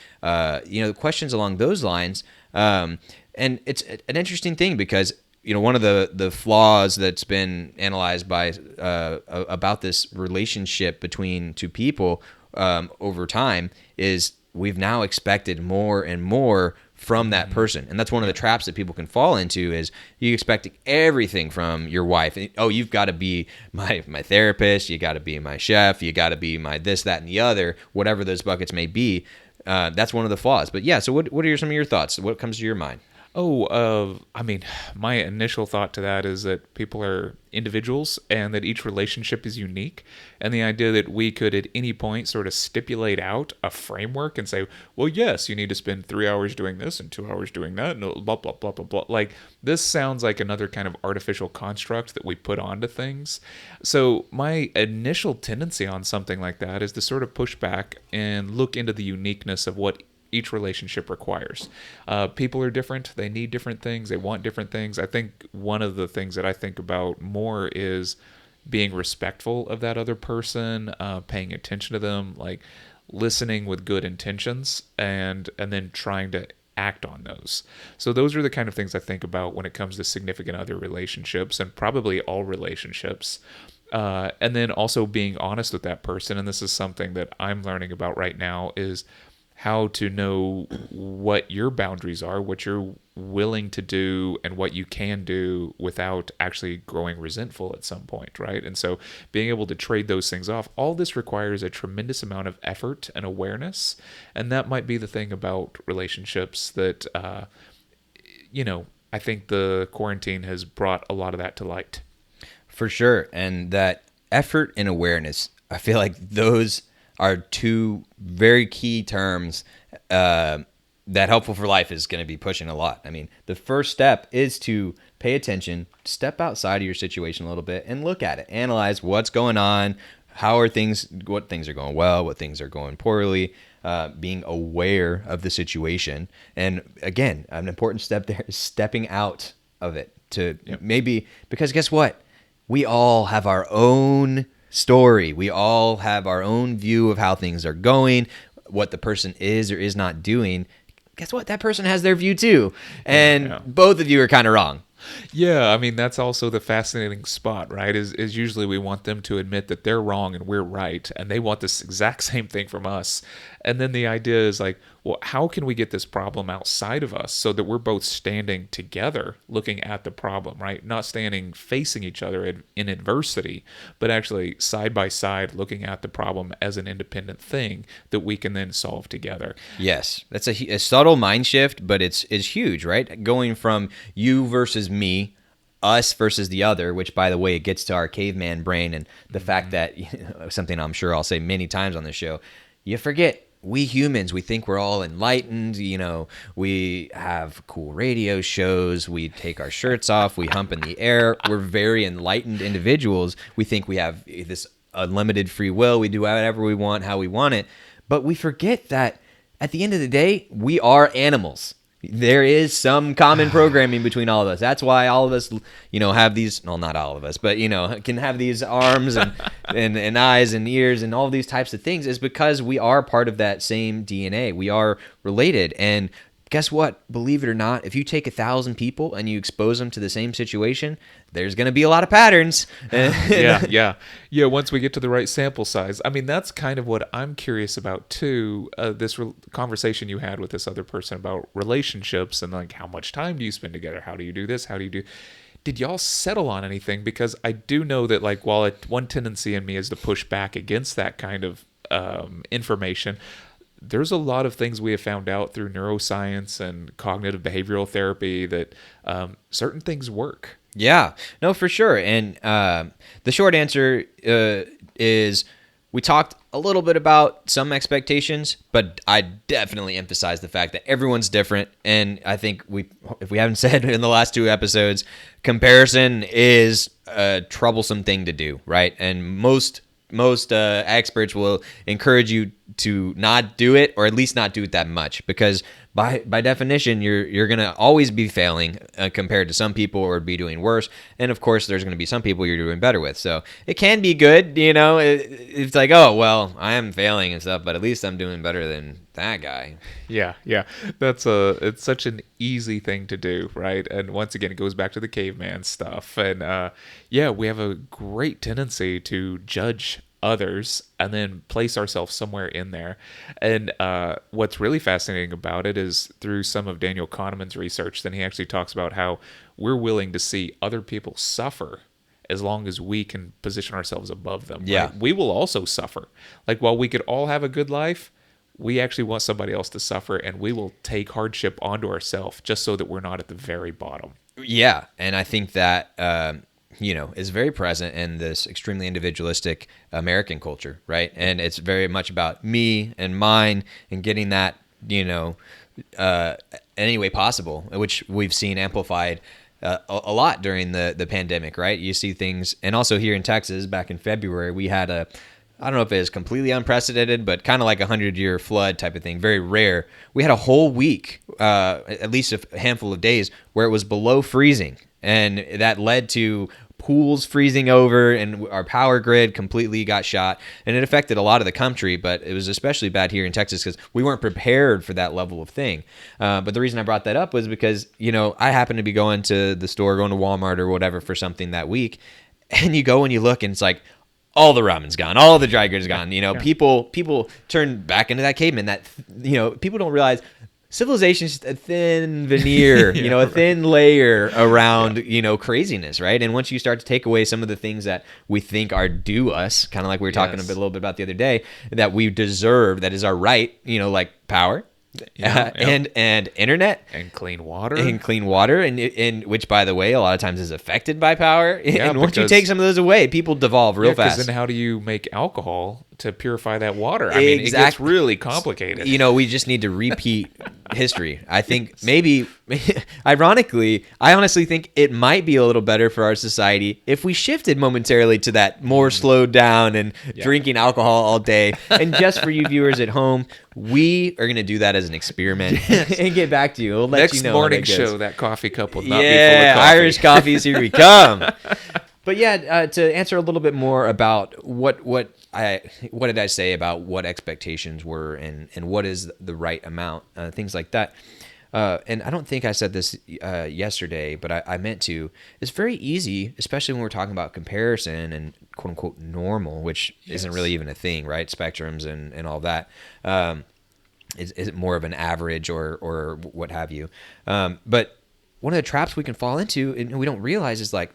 you know, questions along those lines. And it's an interesting thing because, you know, one of the flaws that's been analyzed by about this relationship between two people over time is we've now expected more and more from that person. And that's one of the traps that people can fall into is you expect everything from your wife. Oh, you've got to be my therapist. You got to be my chef. You got to be my this, that, and the other, whatever those buckets may be. That's one of the flaws. But yeah, so what are some of your thoughts? What comes to your mind? I mean, my initial thought to that is that people are individuals and that each relationship is unique. And the idea that we could at any point sort of stipulate out a framework and say, well, yes, you need to spend 3 hours doing this and 2 hours doing that, and blah, blah, blah, blah, blah. Like, this sounds like another kind of artificial construct that we put onto things. So my initial tendency on something like that is to sort of push back and look into the uniqueness of what each relationship requires. People are different. They need different things. They want different things. I think one of the things that I think about more is being respectful of that other person, paying attention to them, like listening with good intentions, and then trying to act on those. So those are the kind of things I think about when it comes to significant other relationships, and probably all relationships. And then also being honest with that person. And this is something that I'm learning about right now, is how to know what your boundaries are, what you're willing to do, and what you can do without actually growing resentful at some point, right? And so being able to trade those things off, all this requires a tremendous amount of effort and awareness. And that might be the thing about relationships that, you know, I think the quarantine has brought a lot of that to light. For sure. And that effort and awareness, I feel like those are two very key terms that Helpful for Life is going to be pushing a lot. I mean, the first step is to pay attention, step outside of your situation a little bit and look at it, analyze what's going on, what things are going well, what things are going poorly, being aware of the situation. And again, an important step there is stepping out of it to maybe, because guess what? We all have our own story. We all have our own view of how things are going, what the person is or is not doing. Guess what? That person has their view too. And both of you are kind of wrong. Yeah, I mean, that's also the fascinating spot, right? Is usually we want them to admit that they're wrong and we're right, and they want this exact same thing from us. And then the idea is like, well, how can we get this problem outside of us so that we're both standing together looking at the problem, right? Not standing facing each other in adversity, but actually side by side looking at the problem as an independent thing that we can then solve together. Yes, that's a subtle mind shift, but it's huge, right? Going from you versus me, us versus the other, which, by the way, it gets to our caveman brain and the fact that, something I'm sure I'll say many times on this show, you forget. We humans, we think we're all enlightened, we have cool radio shows, we take our shirts off, we hump in the air. We're very enlightened individuals. We think we have this unlimited free will. We do whatever we want, how we want it. But we forget that at the end of the day, we are animals. There is some common programming between all of us. That's why all of us, have these, well, not all of us, but, can have these arms and eyes and ears and all these types of things, is because we are part of that same DNA. We are related. And guess what? Believe it or not, if you take 1,000 people and you expose them to the same situation, there's going to be a lot of patterns. Yeah. Once we get to the right sample size. I mean, that's kind of what I'm curious about too. This conversation you had with this other person about relationships and like how much time do you spend together? How do you do this? How do you do? Did y'all settle on anything? Because I do know that like while one tendency in me is to push back against that kind of information, there's a lot of things we have found out through neuroscience and cognitive behavioral therapy that certain things work. Yeah, no, for sure. And the short answer is we talked a little bit about some expectations, but I definitely emphasize the fact that everyone's different. And I think if we haven't said in the last 2 episodes, comparison is a troublesome thing to do, right? And most experts will encourage you to not do it, or at least not do it that much, because by definition you're going to always be failing compared to some people, or be doing worse. And of course there's going to be some people you're doing better with, so it can be good. It's like, oh well, I am failing and stuff, but at least I'm doing better than that guy. Yeah it's such an easy thing to do, right? And once again, it goes back to the caveman stuff. And we have a great tendency to judge others and then place ourselves somewhere in there. And what's really fascinating about it is through some of Daniel Kahneman's research, then he actually talks about how we're willing to see other people suffer as long as we can position ourselves above them. Yeah. Right? We will also suffer. Like, while we could all have a good life, we actually want somebody else to suffer, and we will take hardship onto ourselves just so that we're not at the very bottom. Yeah, and I think that is very present in this extremely individualistic American culture, right? And it's very much about me and mine and getting that, any way possible, which we've seen amplified a lot during the pandemic, right? You see things, and also here in Texas, back in February, we had I don't know if it is completely unprecedented, but kind of like 100-year flood type of thing, very rare. We had a whole week, at least a handful of days, where it was below freezing, and that led to pools freezing over, and our power grid completely got shot, and it affected a lot of the country, but it was especially bad here in Texas because we weren't prepared for that level of thing. But the reason I brought that up was because, I happened to be going to the store, going to Walmart or whatever for something that week, and you go and you look, and it's like, all the ramen's gone, all the dry goods gone. People turn back into that caveman. That people don't realize civilization is just a thin veneer, a thin layer around craziness, right? And once you start to take away some of the things that we think are due us, kind of like we were talking a little bit about the other day, that we deserve, that is our right, like power. And internet and clean water and which, by the way, a lot of times is affected by power. And once you take some of those away, people devolve real fast. Because then how do you make alcohol to purify that water? I mean, it gets really complicated. We just need to repeat history. I think maybe, ironically, I honestly think it might be a little better for our society if we shifted momentarily to that more slowed down and drinking alcohol all day. And just for you viewers at home, we are going to do that as an experiment and get back to you. We'll let Next you know morning show, that coffee cup will not be full of coffee. Irish coffees, here we come. But to answer a little bit more about what did I say about what expectations were and what is the right amount, things like that. And I don't think I said this yesterday, but I meant to. It's very easy, especially when we're talking about comparison and quote unquote normal, which isn't really even a thing, right? Spectrums and all that. Is it more of an average or what have you? But one of the traps we can fall into and we don't realize is, like,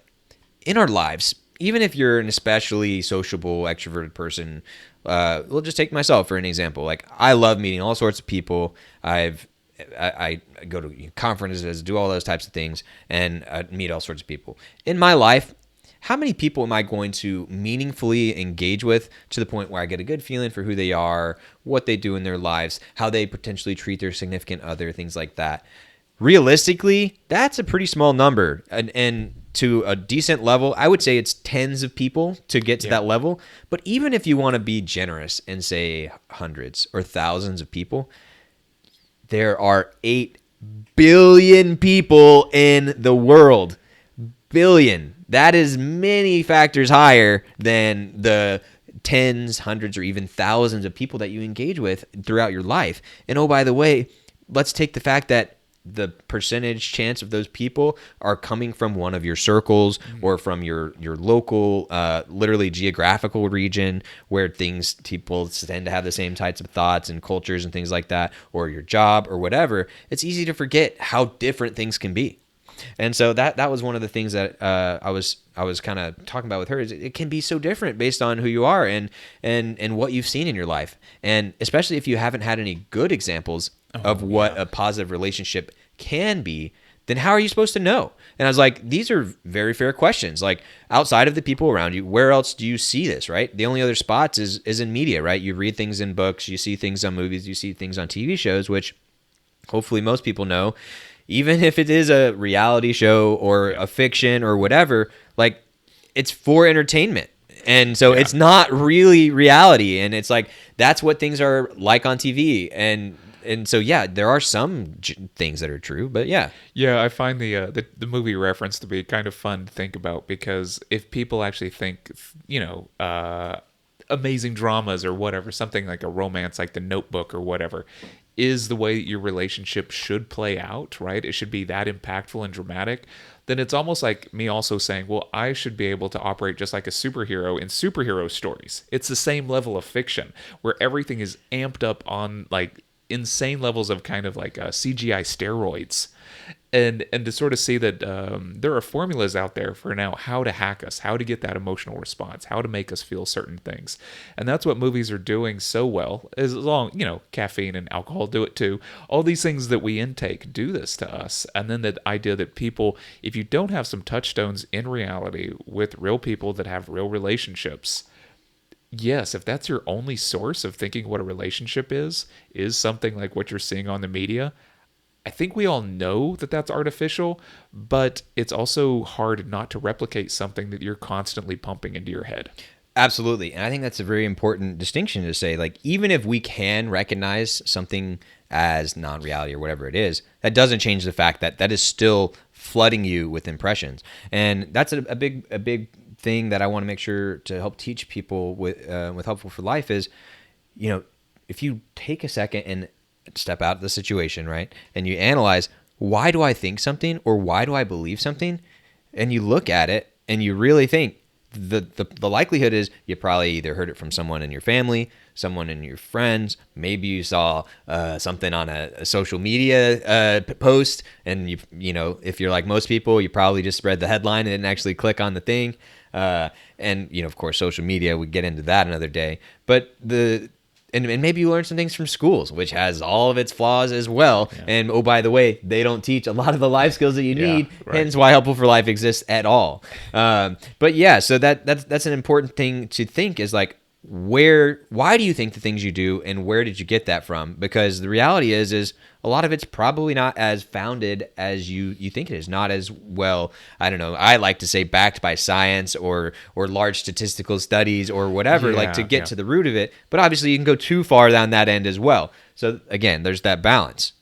in our lives, even if you're an especially sociable, extroverted person, we'll just take myself for an example. Like, I love meeting all sorts of people. I go to conferences, do all those types of things, and meet all sorts of people. In my life, how many people am I going to meaningfully engage with to the point where I get a good feeling for who they are, what they do in their lives, how they potentially treat their significant other, things like that? Realistically, that's a pretty small number. And to a decent level, I would say it's tens of people to get to that level. But even if you want to be generous and say hundreds or thousands of people, there are 8 billion people in the world. Billion. That is many factors higher than the tens, hundreds, or even thousands of people that you engage with throughout your life. And oh, by the way, let's take the fact that the percentage chance of those people are coming from one of your circles or from your local, literally geographical region where people tend to have the same types of thoughts and cultures and things like that, or your job or whatever. It's easy to forget how different things can be. And so that was one of the things that I was kind of talking about with her, is it can be so different based on who you are and what you've seen in your life. And especially if you haven't had any good examples of what a positive relationship can be, then how are you supposed to know? And I was like, these are very fair questions. Like, outside of the people around you, where else do you see this, right? The only other spots is in media, right? You read things in books, you see things on movies, you see things on TV shows, which hopefully most people know. Even if it is a reality show or a fiction or whatever, like, it's for entertainment. And so it's not really reality. And it's like, that's what things are like on TV. And so, yeah, there are some things that are true, but yeah. Yeah, I find the movie reference to be kind of fun to think about, because if people actually think, amazing dramas or whatever, something like a romance like The Notebook or whatever, is the way your relationship should play out, right? It should be that impactful and dramatic. Then it's almost like me also saying, well, I should be able to operate just like a superhero in superhero stories. It's the same level of fiction where everything is amped up on like insane levels of kind of like CGI steroids. And to sort of see that there are formulas out there for now how to hack us, how to get that emotional response, how to make us feel certain things. And that's what movies are doing so well. As long, caffeine and alcohol do it too. All these things that we intake do this to us. And then the idea that people, if you don't have some touchstones in reality with real people that have real relationships, yes, if that's your only source of thinking what a relationship is something like what you're seeing on the media, I think we all know that that's artificial, but it's also hard not to replicate something that you're constantly pumping into your head. Absolutely. And I think that's a very important distinction to say. Like, even if we can recognize something as non-reality or whatever it is, that doesn't change the fact that that is still flooding you with impressions. And that's a big thing that I want to make sure to help teach people with Helpful for Life is, if you take a second and step out of the situation, right? And you analyze, why do I think something or why do I believe something? And you look at it and you really think the likelihood is you probably either heard it from someone in your family, someone in your friends, maybe you saw something on a social media post, and if you're like most people, you probably just read the headline and didn't actually click on the thing. And of course, social media, we get into that another day. But And maybe you learn some things from schools, which has all of its flaws as well. Yeah. And oh, by the way, they don't teach a lot of the life skills that you need. Right. Hence why Helpful for Life exists at all. But yeah, so that's an important thing to think is like, why do you think the things you do, and where did you get that from? Because the reality is a lot of it's probably not as founded as you think it is, not as well, I don't know, I like to say backed by science or large statistical studies or whatever, to get to the root of it. But obviously you can go too far down that end as well. So again, there's that balance.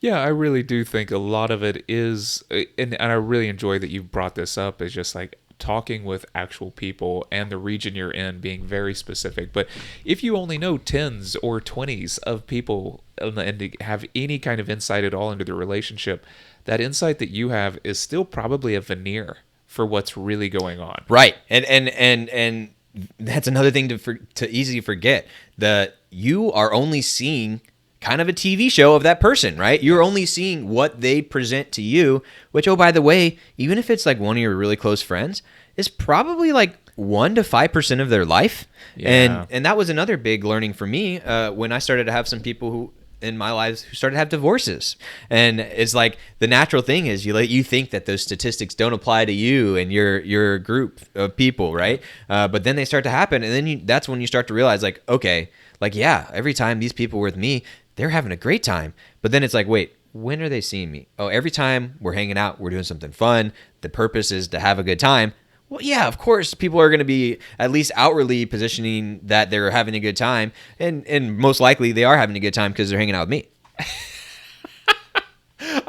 Yeah, I really do think a lot of it is, and I really enjoy that you brought this up, is just like talking with actual people and the region you're in being very specific. But if you only know 10s or 20s of people and have any kind of insight at all into their relationship, that insight that you have is still probably a veneer for what's really going on. Right. And that's another thing to easily forget, that you are only seeing kind of a TV show of that person, right? You're only seeing what they present to you, which, oh, by the way, even if it's like one of your really close friends, is probably like 1 to 5% of their life. Yeah. And that was another big learning for me when I started to have some people who in my life who started to have divorces. And it's like the natural thing is you think that those statistics don't apply to you and your group of people, right? But then they start to happen, and then that's when you start to realize, like, okay, like, yeah, every time these people were with me, they're having a great time. But then it's like, wait, when are they seeing me? Oh, every time we're hanging out, we're doing something fun. The purpose is to have a good time. Well, yeah, of course, people are going to be at least outwardly positioning that they're having a good time. And most likely they are having a good time because they're hanging out with me.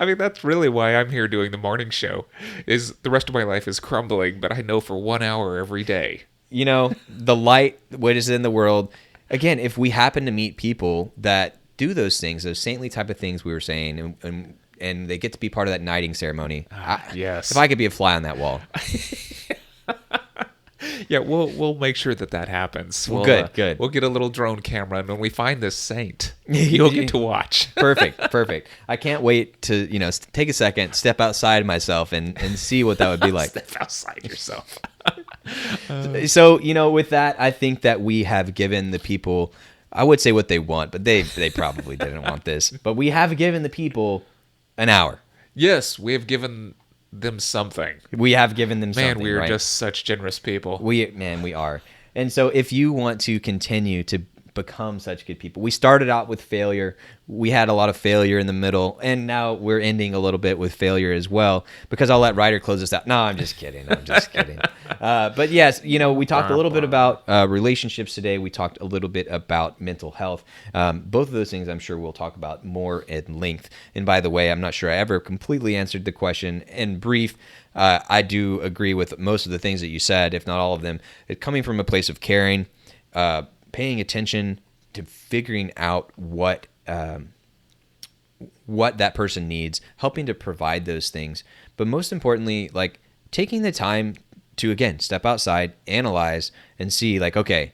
I mean, that's really why I'm here doing the morning show. Is the rest of my life is crumbling, but I know for 1 hour every day. You know, the light, what is in the world. Again, if we happen to meet people that do those things, those saintly type of things we were saying, and they get to be part of that knighting ceremony. Yes. If I could be a fly on that wall. Yeah, we'll make sure that happens. Well, good. We'll get a little drone camera, and when we find this saint, you'll get to watch. Perfect. I can't wait to, take a second, step outside myself and see what that would be like. Step outside yourself. So, with that, I think that we have given the people, I would say what they want, but they probably didn't want this. But we have given the people an hour. Yes, we have given them something. We have given them something. Man, we are right? just such generous people. We are. And so if you want to continue to become such good people, we started out with failure. We had a lot of failure in the middle, and now we're ending a little bit with failure as well, because I'll let Ryder close this out. No, I'm just kidding. But yes, we talked a little bit about relationships today. We talked a little bit about mental health. Both of those things I'm sure we'll talk about more in length. And by the way, I'm not sure I ever completely answered the question in brief. I do agree with most of the things that you said, if not all of them. It coming from a place of caring, paying attention to figuring out what that person needs, helping to provide those things. But most importantly, like taking the time to, again, step outside, analyze, and see like, okay,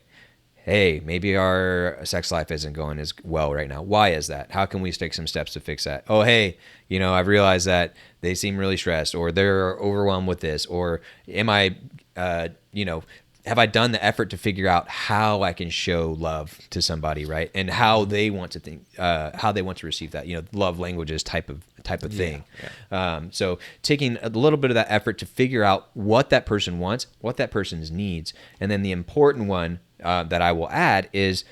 hey, maybe our sex life isn't going as well right now. Why is that? How can we take some steps to fix that? Oh, hey, I've realized that they seem really stressed, or they're overwhelmed with this, or am I, have I done the effort to figure out how I can show love to somebody, right? And how they want to think, how they want to receive that, love languages type of thing. Yeah. So taking a little bit of that effort to figure out what that person wants, what that person's needs, and then the important one that I will add is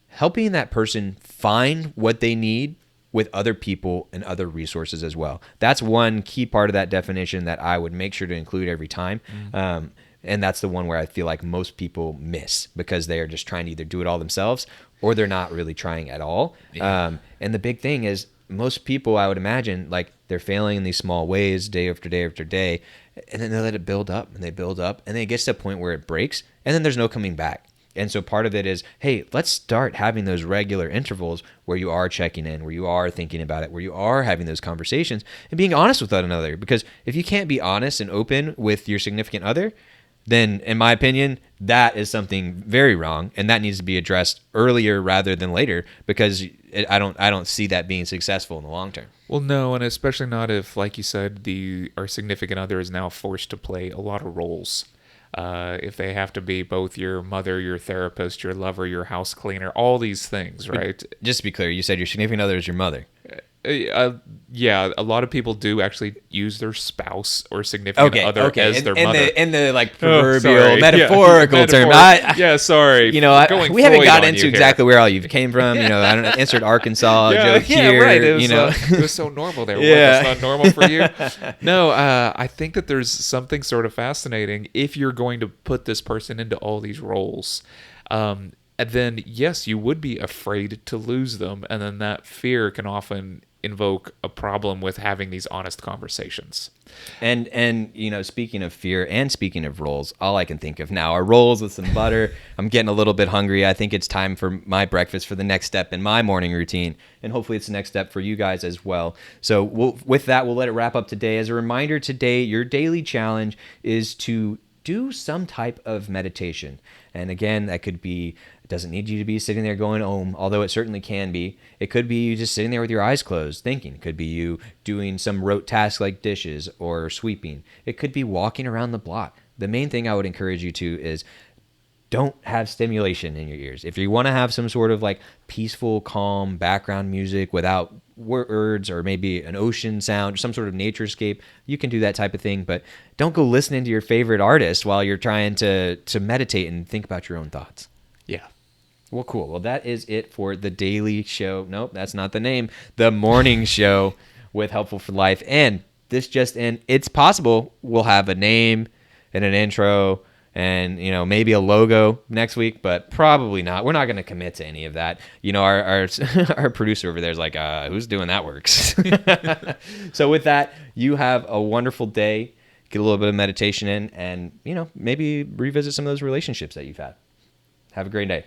helping that person find what they need with other people and other resources as well. That's one key part of that definition that I would make sure to include every time. Mm-hmm. And that's the one where I feel like most people miss, because they are just trying to either do it all themselves or they're not really trying at all. Yeah. And the big thing is most people, I would imagine, like they're failing in these small ways day after day after day, and then they let it build up and they build up, and then it gets to a point where it breaks, and then there's no coming back. And so part of it is, hey, let's start having those regular intervals where you are checking in, where you are thinking about it, where you are having those conversations and being honest with one another. Because if you can't be honest and open with your significant other, then in my opinion, that is something very wrong, and that needs to be addressed earlier rather than later, because I don't see that being successful in the long term. Well, no, and especially not if, like you said, our significant other is now forced to play a lot of roles. If they have to be both your mother, your therapist, your lover, your house cleaner, all these things, right? But just to be clear, you said your significant other is your mother. Yeah, a lot of people do actually use their spouse or significant other as their mother. In the like proverbial metaphorical term. Sorry. We haven't got into exactly where all you came from. I don't answered Arkansas joke here. Right. It was so normal there. Yeah. It's not normal for you. No, I think that there's something sort of fascinating if you're going to put this person into all these roles. And then, yes, you would be afraid to lose them. And then that fear can often invoke a problem with having these honest conversations. And speaking of fear and speaking of rolls, all I can think of now are rolls with some butter. I'm getting a little bit hungry. I think it's time for my breakfast, for the next step in my morning routine. And hopefully it's the next step for you guys as well. So with that, we'll let it wrap up today. As a reminder today, your daily challenge is to do some type of meditation. And again, that could be, it doesn't need you to be sitting there going om, although it certainly can be. It could be you just sitting there with your eyes closed thinking. It could be you doing some rote task like dishes or sweeping. It could be walking around the block. The main thing I would encourage you to is don't have stimulation in your ears. If you want to have some sort of like peaceful, calm background music without words, or maybe an ocean sound, or some sort of naturescape, you can do that type of thing. But don't go listening to your favorite artist while you're trying to meditate and think about your own thoughts. Yeah. Well, cool. Well, that is it for the daily show. Nope, that's not the name. The morning show with Helpful for Life. And this just in, it's possible we'll have a name and an intro and maybe a logo next week, but probably not. We're not going to commit to any of that. Our our producer over there is like, who's doing that works? So with that, you have a wonderful day. Get a little bit of meditation in, and maybe revisit some of those relationships that you've had. Have a great day.